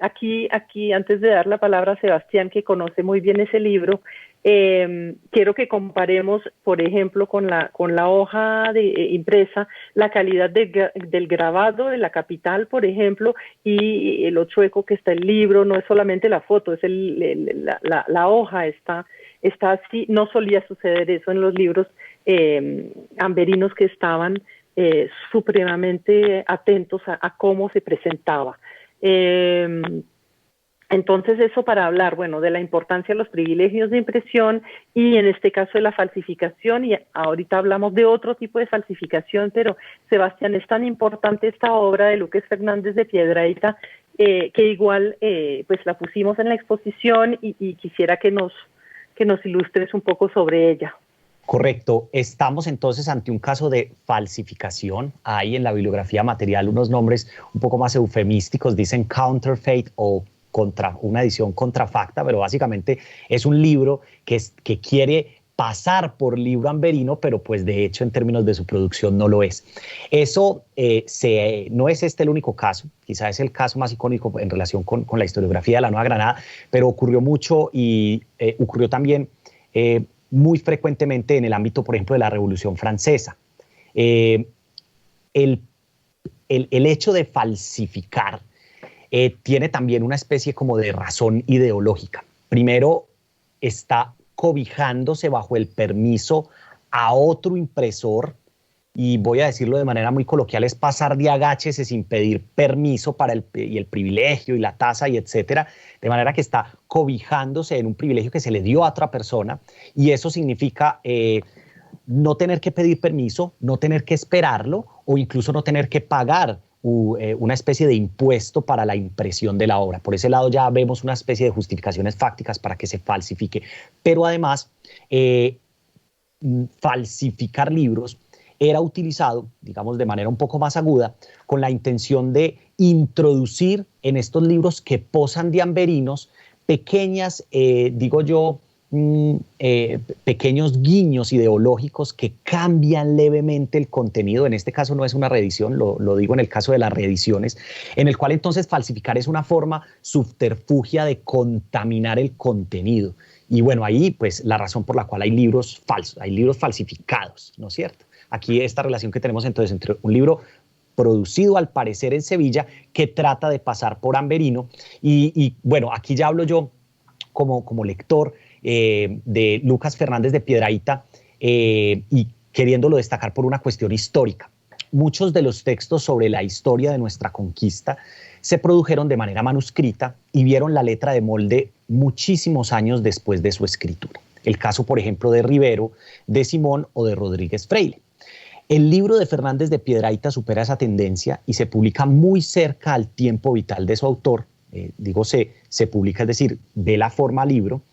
Aquí, antes de dar la palabra a Sebastián, que conoce muy bien ese libro, quiero que comparemos, por ejemplo, con la hoja impresa, la calidad del grabado de la capital, por ejemplo, y lo chueco que está el libro. No es solamente la foto, es la hoja está así. No solía suceder eso en los libros amberinos, que estaban supremamente atentos a cómo se presentaba. Entonces eso para hablar, bueno, de la importancia de los privilegios de impresión y en este caso de la falsificación, y ahorita hablamos de otro tipo de falsificación, pero Sebastián, es tan importante esta obra de Lucas Fernández de Piedrahita que igual pues la pusimos en la exposición y quisiera que nos ilustres un poco sobre ella. Correcto. Estamos entonces ante un caso de falsificación. Hay en la bibliografía material unos nombres un poco más eufemísticos, dicen counterfeit o una edición contrafacta, pero básicamente es un libro que quiere pasar por libro amberino, pero pues de hecho en términos de su producción no lo es. Eso no es el único caso, quizás es el caso más icónico en relación con la historiografía de la Nueva Granada, pero ocurrió mucho y ocurrió también muy frecuentemente en el ámbito, por ejemplo, de la Revolución Francesa. El hecho de falsificar tiene también una especie como de razón ideológica. Primero, está cobijándose bajo el permiso a otro impresor, y voy a decirlo de manera muy coloquial, es pasar de agaches sin pedir permiso y el privilegio y la tasa y etcétera, de manera que está cobijándose en un privilegio que se le dio a otra persona, y eso significa no tener que pedir permiso, no tener que esperarlo o incluso no tener que pagar una especie de impuesto para la impresión de la obra. Por ese lado ya vemos una especie de justificaciones fácticas para que se falsifique, pero además falsificar libros era utilizado, digamos, de manera un poco más aguda, con la intención de introducir en estos libros que posan de amberinos pequeñas, digo yo, pequeños guiños ideológicos que cambian levemente el contenido. En este caso no es una reedición, lo digo en el caso de las reediciones, en el cual entonces falsificar es una forma subterfugia de contaminar el contenido. Y bueno, ahí pues la razón por la cual hay libros falsos, hay libros falsificados, ¿no es cierto? Aquí esta relación que tenemos entonces entre un libro producido al parecer en Sevilla que trata de pasar por amberino y bueno, aquí ya hablo yo como lector de Lucas Fernández de Piedrahita y queriéndolo destacar por una cuestión histórica. Muchos de los textos sobre la historia de nuestra conquista se produjeron de manera manuscrita y vieron la letra de molde muchísimos años después de su escritura. El caso, por ejemplo, de Rivero, de Simón o de Rodríguez Freile. El libro de Fernández de Piedrahita supera esa tendencia y se publica muy cerca al tiempo vital de su autor. Se publica, es decir, de la forma libro.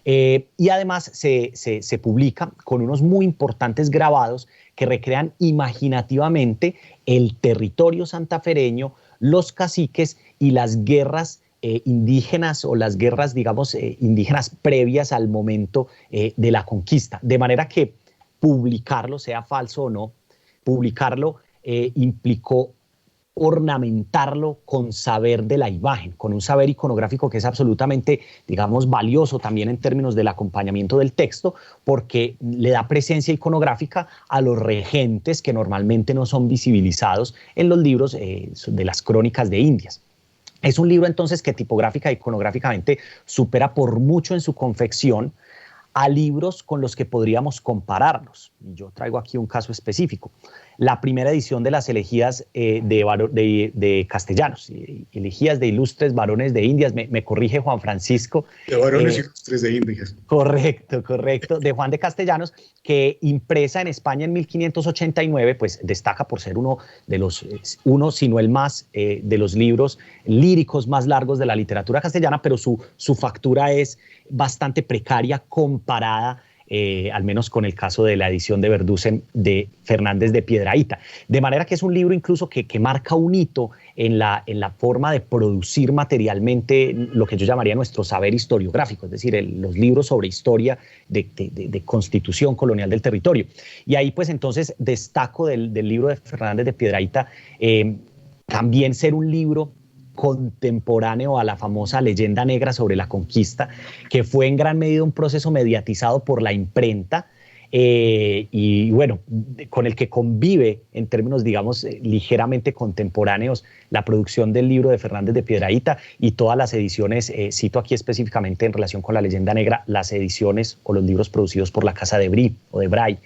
Y además se publica con unos muy importantes grabados que recrean imaginativamente el territorio santafereño, los caciques y las guerras indígenas o las guerras, digamos, indígenas previas al momento de la conquista. De manera que publicarlo, sea falso o no, publicarlo implicó ornamentarlo con saber de la imagen, con un saber iconográfico que es absolutamente, digamos, valioso también en términos del acompañamiento del texto, porque le da presencia iconográfica a los regentes que normalmente no son visibilizados en los libros de las crónicas de Indias. Es un libro entonces que tipográfica e iconográficamente supera por mucho en su confección a libros con los que podríamos compararlos. Yo traigo aquí un caso específico. La primera edición de las elegías de castellanos, elegías de ilustres varones de Indias, me corrige Juan Francisco. De varones ilustres de Indias. Correcto, de Juan de Castellanos, que impresa en España en 1589, pues destaca por ser uno, sino el más, de los libros líricos más largos de la literatura castellana, pero su factura es bastante precaria comparada al menos con el caso de la edición de Verdusen de Fernández de Piedrahita. De manera que es un libro incluso que marca un hito en la forma de producir materialmente lo que yo llamaría nuestro saber historiográfico, es decir, los libros sobre historia de constitución colonial del territorio. Y ahí pues entonces destaco del libro de Fernández de Piedrahita también ser un libro contemporáneo a la famosa leyenda negra sobre la conquista, que fue en gran medida un proceso mediatizado por la imprenta y bueno, con el que convive en términos, digamos, ligeramente contemporáneos la producción del libro de Fernández de Piedrahita y todas las ediciones, cito aquí específicamente en relación con la leyenda negra, las ediciones o los libros producidos por la Casa de Brie o de Bray.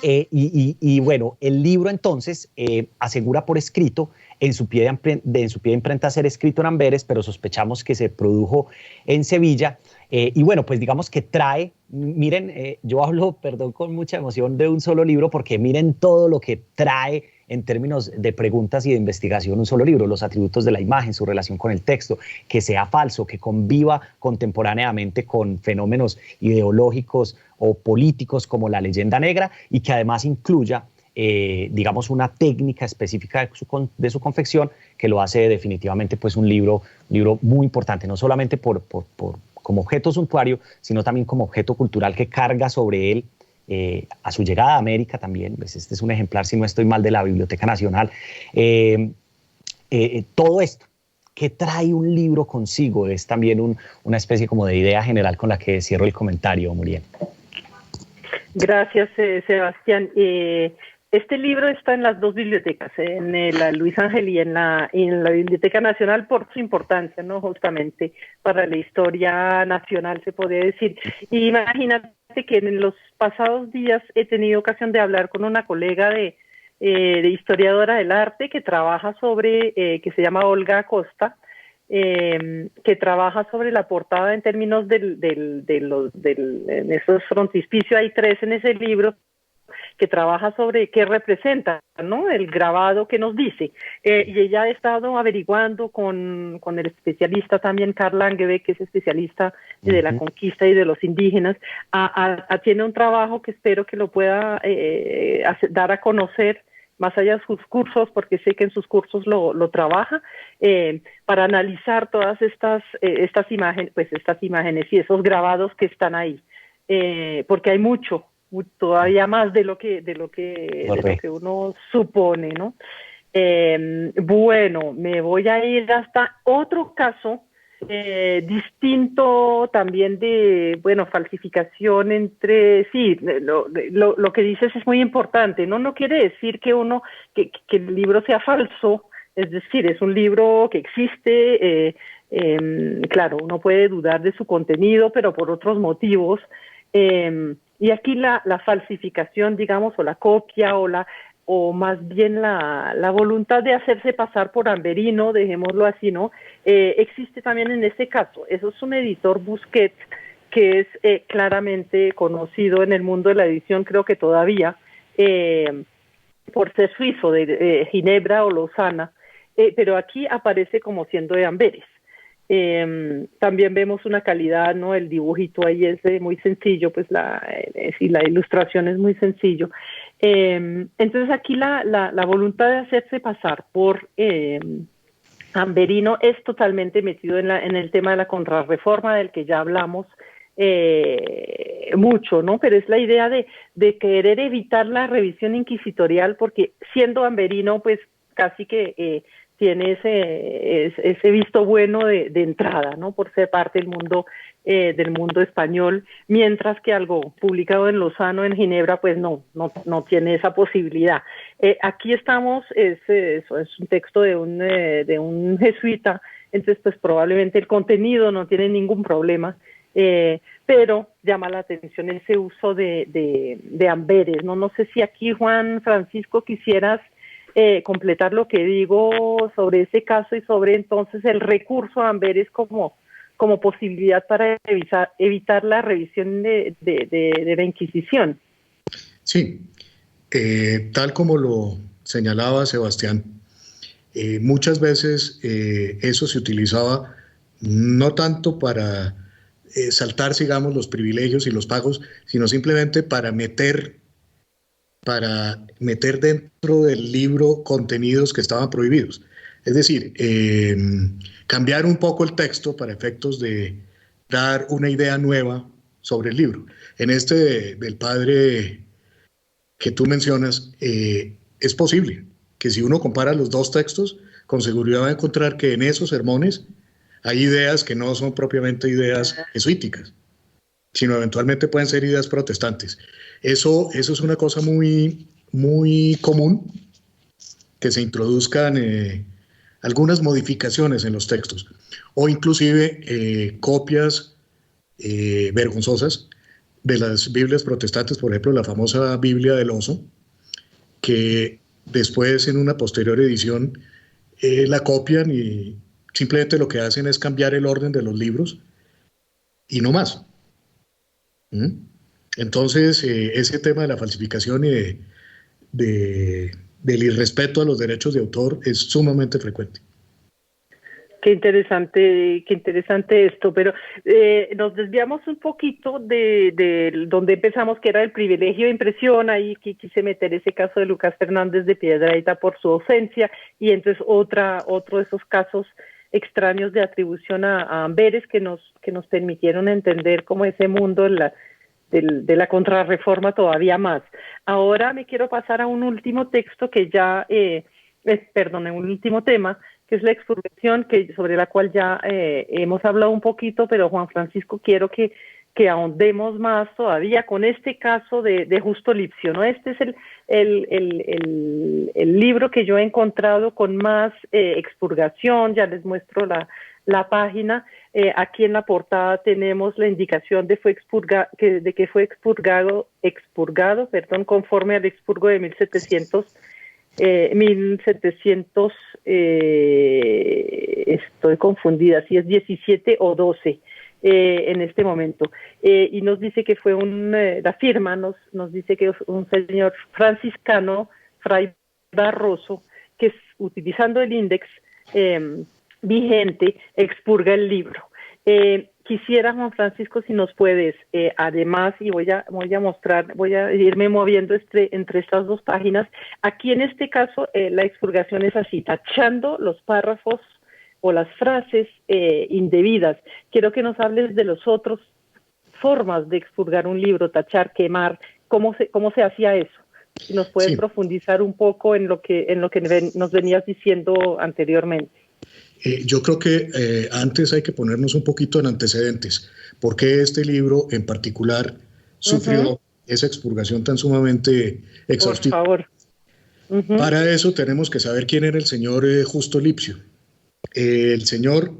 Y bueno, el libro entonces asegura por escrito en su pie de imprenta ser escrito en Amberes, pero sospechamos que se produjo en Sevilla. Y bueno, pues digamos que trae, miren, yo hablo, perdón, con mucha emoción de un solo libro, porque miren todo lo que trae en términos de preguntas y de investigación un solo libro: los atributos de la imagen, su relación con el texto, que sea falso, que conviva contemporáneamente con fenómenos ideológicos o políticos como la leyenda negra, y que además incluya, digamos, una técnica específica de su confección, que lo hace definitivamente pues un libro muy importante, no solamente como objeto suntuario, sino también como objeto cultural que carga sobre él, a su llegada a América también. Pues este es un ejemplar, si no estoy mal, de la Biblioteca Nacional. Todo esto, ¿qué trae un libro consigo? Es también una especie como de idea general con la que cierro el comentario, Muriel. Gracias, Sebastián. Este libro está en las dos bibliotecas, en la Luis Ángel y en la Biblioteca Nacional, por su importancia, ¿no? Justamente para la historia nacional, se podría decir. Y imagínate que en los pasados días he tenido ocasión de hablar con una colega de historiadora del arte que trabaja sobre, que se llama Olga Acosta, que trabaja sobre la portada en términos en esos frontispicios. Hay 3 en ese libro, que trabaja sobre qué representa, ¿no?, el grabado que nos dice. Y ella ha estado averiguando con el especialista también, Karl Langebeck, que es especialista de la conquista y de los indígenas. Tiene un trabajo que espero que lo pueda dar a conocer más allá de sus cursos, porque sé que en sus cursos lo trabaja, para analizar todas estas imágenes y esos grabados que están ahí, porque hay mucho, todavía más de lo que uno supone, ¿no? Bueno, me voy a ir hasta otro caso distinto también de, bueno, falsificación entre, sí, lo que dices es muy importante, ¿no? No quiere decir que el libro sea falso, es decir, es un libro que existe, claro, uno puede dudar de su contenido, pero por otros motivos. Y aquí la falsificación, digamos, o la copia, o más bien la voluntad de hacerse pasar por Amberino, dejémoslo así, ¿no? Existe también en este caso. Eso es un editor, Busquets, que es claramente conocido en el mundo de la edición, creo que todavía, por ser suizo, de Ginebra o Lausana, pero aquí aparece como siendo de Amberes. También vemos una calidad, ¿no? El dibujito ahí es muy sencillo, pues la ilustración es muy sencillo. Entonces aquí la voluntad de hacerse pasar por Amberino es totalmente metido en el tema de la contrarreforma, del que ya hablamos mucho, ¿no? Pero es la idea de querer evitar la revisión inquisitorial, porque siendo Amberino, pues casi que tiene ese visto bueno de entrada, ¿no? Por ser parte del mundo español, mientras que algo publicado en Lozano, en Ginebra, pues no tiene esa posibilidad. Aquí estamos, es un texto de un jesuita, entonces pues probablemente el contenido no tiene ningún problema, pero llama la atención ese uso de Amberes, ¿no? No sé si aquí, Juan Francisco, quisieras completar lo que digo sobre ese caso y sobre entonces el recurso a Amberes como posibilidad para evitar la revisión de la Inquisición. Sí, tal como lo señalaba Sebastián, muchas veces eso se utilizaba no tanto para saltarse, digamos, los privilegios y los pagos, sino simplemente para meter dentro del libro contenidos que estaban prohibidos. Es decir, cambiar un poco el texto para efectos de dar una idea nueva sobre el libro. En este del padre que tú mencionas, es posible que si uno compara los dos textos, con seguridad va a encontrar que en esos sermones hay ideas que no son propiamente ideas jesuíticas, sino eventualmente pueden ser ideas protestantes. Eso es una cosa muy, muy común, que se introduzcan algunas modificaciones en los textos, o inclusive copias vergonzosas de las Biblias protestantes, por ejemplo, la famosa Biblia del Oso, que después en una posterior edición la copian y simplemente lo que hacen es cambiar el orden de los libros y no más. Entonces, ese tema de la falsificación y del irrespeto a los derechos de autor es sumamente frecuente. Qué interesante esto, pero nos desviamos un poquito de donde empezamos, que era el privilegio de impresión. Ahí quise meter ese caso de Lucas Fernández de Piedrahíta por su ausencia, y entonces otro de esos casos extraños de atribución a Amberes que nos permitieron entender como ese mundo de la contrarreforma todavía más. Ahora me quiero pasar a un último texto que ya, un último tema, que es la expurgación, sobre la cual ya hemos hablado un poquito, pero Juan Francisco, quiero que ahondemos más todavía con este caso de Justo Lipsio, ¿no? Este es el libro que yo he encontrado con más expurgación. Ya les muestro la página. Aquí en la portada tenemos la indicación de que fue expurgado, conforme al expurgo de 1700, estoy confundida, si es 17 o 12 en este momento, y nos dice que fue la firma nos dice que es un señor franciscano, Fray Barroso, que utilizando el índex vigente expurga el libro. Quisiera, Juan Francisco, si nos puedes, además, y voy a irme moviendo entre estas dos páginas. Aquí en este caso la expurgación es así, tachando los párrafos o las frases indebidas. Quiero que nos hables de los otros formas de expurgar un libro, tachar, quemar, cómo se hacía eso. Si nos puedes profundizar un poco en lo que nos venías diciendo anteriormente. Yo creo que antes hay que ponernos un poquito en antecedentes. ¿Por qué este libro en particular sufrió esa expurgación tan sumamente exhaustiva? Por favor. Para eso tenemos que saber quién era el señor Justo Lipsio. El señor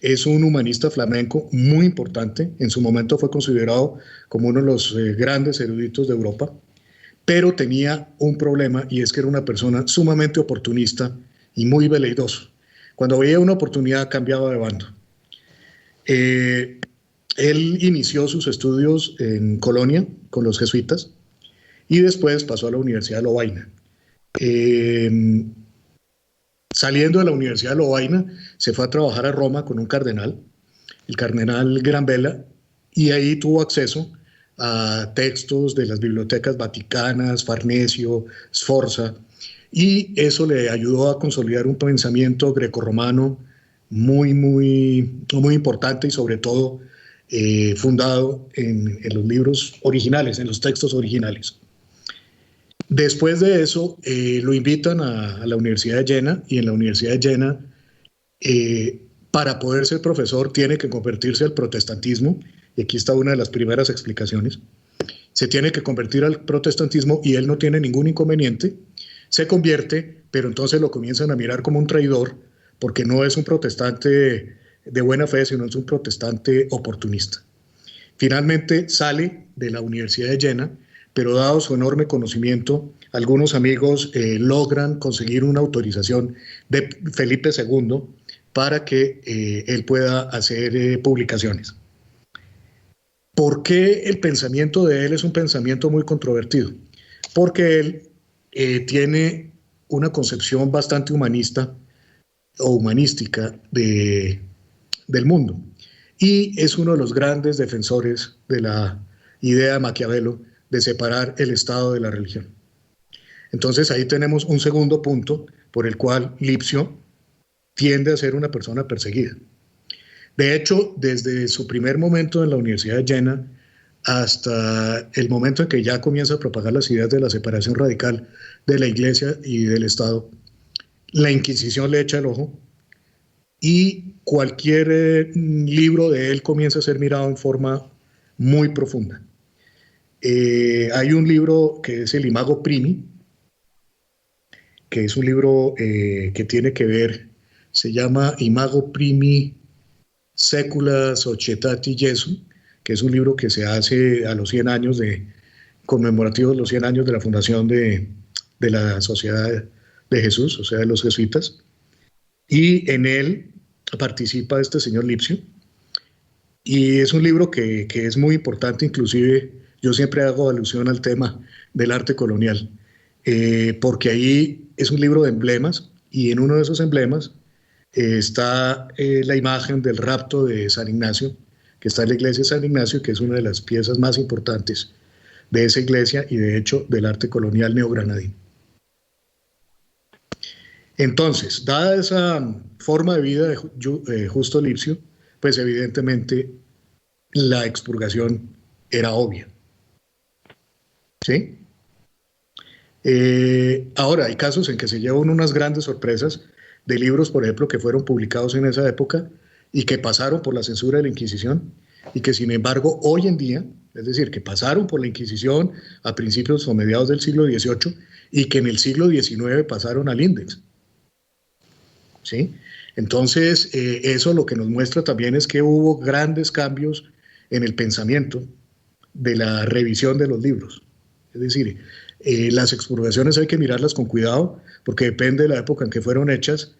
es un humanista flamenco muy importante. En su momento fue considerado como uno de los grandes eruditos de Europa, pero tenía un problema, y es que era una persona sumamente oportunista y muy veleidoso. Cuando veía una oportunidad cambiaba de bando. Él inició sus estudios en Colonia con los jesuitas y después pasó a la Universidad de Lovaina. Saliendo de la Universidad de Lovaina se fue a trabajar a Roma con un cardenal, el cardenal Granvella, y ahí tuvo acceso a textos de las bibliotecas vaticanas, Farnesio, Sforza, y eso le ayudó a consolidar un pensamiento grecorromano muy importante, y sobre todo fundado en los libros originales, en los textos originales. Después de eso lo invitan a la Universidad de Jena, y en la Universidad de Jena, para poder ser profesor, tiene que convertirse al protestantismo, y aquí está una de las primeras explicaciones. Se tiene que convertir al protestantismo y él no tiene ningún inconveniente. Se convierte, pero entonces lo comienzan a mirar como un traidor, porque no es un protestante de buena fe, sino es un protestante oportunista. Finalmente sale de la Universidad de Jena, pero dado su enorme conocimiento, algunos amigos logran conseguir una autorización de Felipe II para que él pueda hacer publicaciones. ¿Por qué el pensamiento de él es un pensamiento muy controvertido? Porque él tiene una concepción bastante humanista o humanística del mundo, y es uno de los grandes defensores de la idea de Maquiavelo de separar el Estado de la religión. Entonces ahí tenemos un segundo punto por el cual Lipsio tiende a ser una persona perseguida. De hecho, desde su primer momento en la Universidad de Jena hasta el momento en que ya comienza a propagar las ideas de la separación radical de la Iglesia y del Estado, la Inquisición le echa el ojo, y cualquier libro de él comienza a ser mirado en forma muy profunda. Hay un libro que es el Imago Primi, que es un libro que tiene que ver, se llama Imago Primi Secula Societati Jesu, que es un libro que se hace a los 100 años conmemorativos de los 100 años de la fundación de la Sociedad de Jesús, o sea, de los jesuitas. y en él participa este señor Lipsio, y es un libro que es muy importante, inclusive yo siempre hago alusión al tema del arte colonial, porque ahí es un libro de emblemas, y en uno de esos emblemas está la imagen del rapto de San Ignacio, que está en la iglesia de San Ignacio, que es una de las piezas más importantes de esa iglesia y de hecho del arte colonial neogranadino. Entonces, dada esa forma de vida de Justo Lipsio, pues evidentemente la expurgación era obvia. ¿Sí? Ahora, hay casos en que se llevan unas grandes sorpresas de libros, por ejemplo, que fueron publicados en esa época y que pasaron por la censura de la Inquisición y que, sin embargo, hoy en día, es decir, que pasaron por la Inquisición a principios o mediados del siglo XVIII y que en el siglo XIX pasaron al Index. ¿Sí? Entonces, eso lo que nos muestra también es que hubo grandes cambios en el pensamiento de la revisión de los libros. Es decir, las expurgaciones hay que mirarlas con cuidado porque depende de la época en que fueron hechas,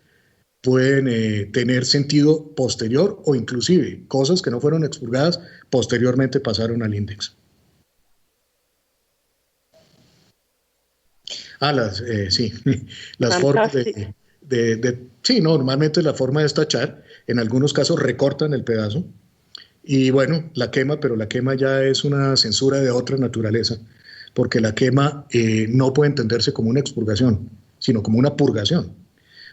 pueden tener sentido posterior o inclusive cosas que no fueron expurgadas posteriormente pasaron al Index. Sí, las formas sí, normalmente la forma de estachar, en algunos casos recortan el pedazo y bueno, la quema, pero la quema ya es una censura de otra naturaleza, porque la quema no puede entenderse como una expurgación, sino como una purgación,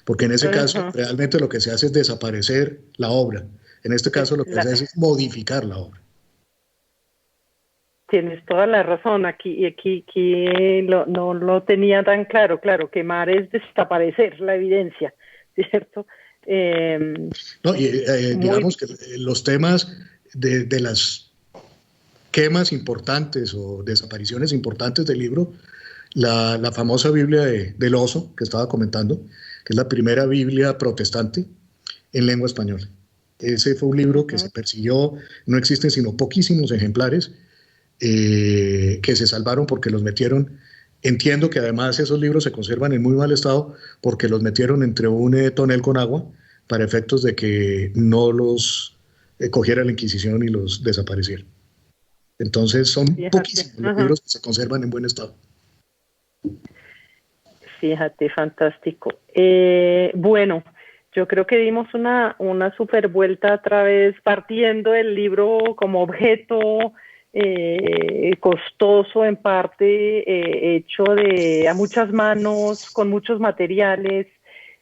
porque en ese caso realmente lo que se hace es desaparecer la obra, en este caso lo que se hace es modificar la obra. Tienes toda la razón, aquí no lo tenía tan claro, quemar es desaparecer la evidencia, ¿cierto? No, digamos que los temas de las quemas importantes o desapariciones importantes del libro, la famosa Biblia del Oso, que estaba comentando, que es la primera Biblia protestante en lengua española. Ese fue un libro que se persiguió, no existen sino poquísimos ejemplares, que se salvaron porque los metieron, entiendo que además esos libros se conservan en muy mal estado porque los metieron entre un tonel con agua para efectos de que no los cogiera la Inquisición y los desapareciera. Entonces son poquísimos los libros que se conservan en buen estado. Fíjate, fantástico. Bueno, yo creo que dimos una super vuelta otra vez partiendo el libro como objeto costoso en parte, hecho a muchas manos, con muchos materiales.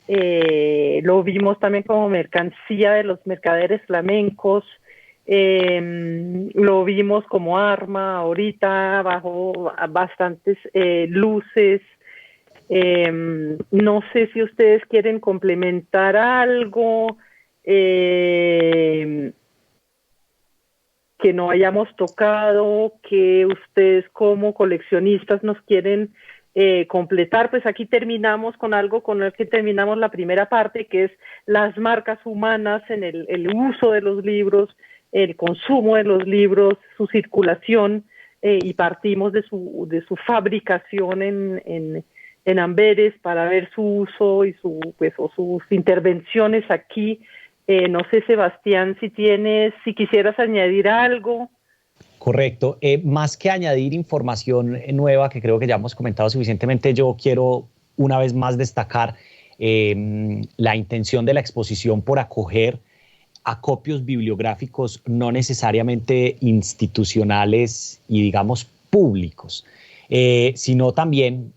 Lo vimos también como mercancía de los mercaderes flamencos. Lo vimos como arma ahorita bajo bastantes luces. No sé si ustedes quieren complementar algo que no hayamos tocado, que ustedes como coleccionistas nos quieren completar. Pues aquí terminamos con algo con el que terminamos la primera parte, que es las marcas humanas en el uso de los libros, el consumo de los libros, su circulación, y partimos de su fabricación en Amberes para ver su uso y sus intervenciones aquí. No sé, Sebastián, si quisieras añadir algo. Correcto. Más que añadir información nueva, que creo que ya hemos comentado suficientemente, yo quiero una vez más destacar la intención de la exposición por acoger acopios bibliográficos no necesariamente institucionales y, digamos, públicos, sino también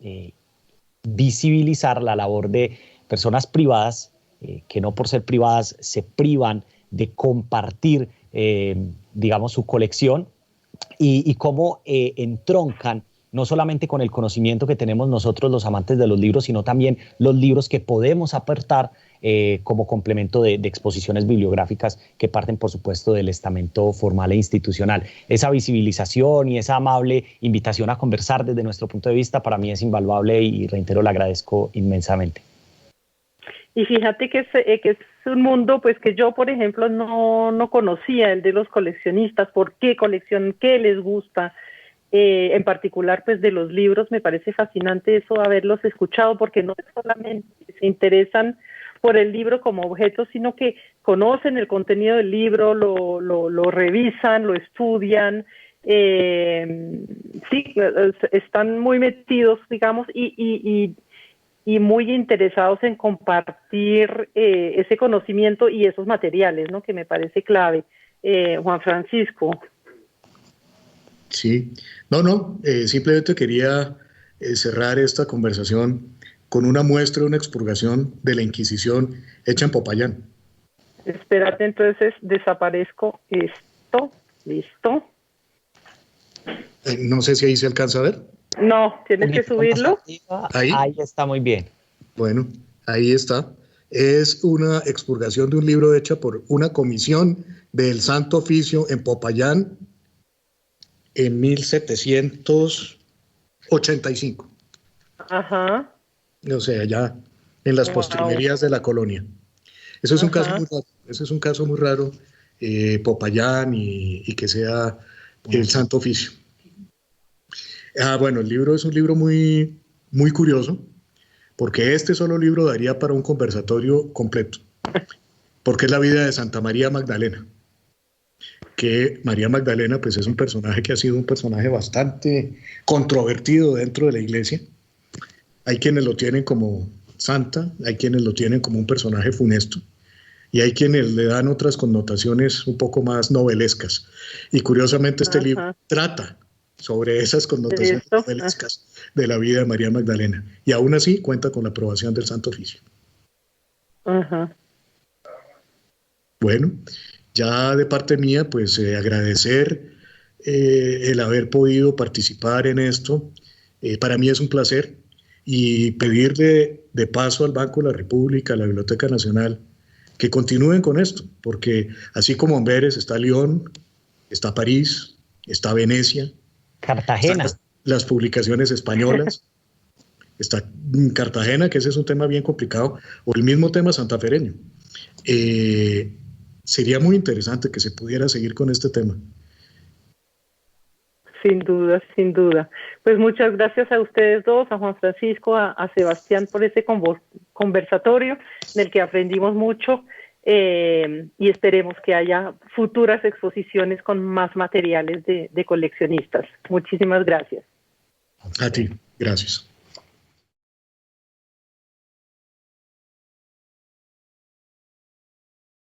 visibilizar la labor de personas privadas que no por ser privadas se privan de compartir, digamos, su colección y cómo entroncan no solamente con el conocimiento que tenemos nosotros los amantes de los libros, sino también los libros que podemos aportar como complemento de exposiciones bibliográficas que parten, por supuesto, del estamento formal e institucional. Esa visibilización y esa amable invitación a conversar desde nuestro punto de vista para mí es invaluable y reitero, le agradezco inmensamente. Y fíjate que es un mundo pues que yo, por ejemplo, no conocía, el de los coleccionistas. ¿Por qué coleccionan? ¿Qué les gusta? En particular, pues de los libros, me parece fascinante eso, haberlos escuchado, porque no solamente se interesan por el libro como objeto, sino que conocen el contenido del libro, lo revisan, lo estudian, sí, están muy metidos, digamos, y muy interesados en compartir ese conocimiento y esos materiales, ¿no? Que me parece clave. Juan Francisco. Sí, no, simplemente quería cerrar esta conversación con una muestra, una expurgación de la Inquisición hecha en Popayán. Espérate, entonces desaparezco esto, listo. No sé si ahí se alcanza a ver. No, tienes que subirlo. Ahí está muy bien. Bueno, ahí está. Es una expurgación de un libro hecha por una comisión del Santo Oficio en Popayán en 1785. Ajá. O sea, ya en las postrimerías de la colonia. Eso es un caso muy raro. Ese es un caso muy raro, Popayán y que sea el Santo Oficio. Bueno, el libro es un libro muy, muy curioso, porque este solo libro daría para un conversatorio completo, porque es la vida de Santa María Magdalena, que María Magdalena pues es un personaje que ha sido un personaje bastante controvertido dentro de la iglesia. Hay quienes lo tienen como santa, hay quienes lo tienen como un personaje funesto, y hay quienes le dan otras connotaciones un poco más novelescas. Y curiosamente este libro trata sobre esas connotaciones novelescas de la vida de María Magdalena, y aún así cuenta con la aprobación del Santo Oficio. Bueno, ya de parte mía, pues agradecer el haber podido participar en esto. Para mí es un placer, y pedirle de paso al Banco de la República, a la Biblioteca Nacional, que continúen con esto, porque así como Amberes está León, está París, está Venecia, Cartagena, las publicaciones españolas, está Cartagena, que ese es un tema bien complicado, o el mismo tema santafereño. Sería muy interesante que se pudiera seguir con este tema. Sin duda, sin duda. Pues muchas gracias a ustedes dos, a Juan Francisco, a Sebastián, por este conversatorio del que aprendimos mucho, y esperemos que haya futuras exposiciones con más materiales de coleccionistas. Muchísimas gracias. A ti, gracias.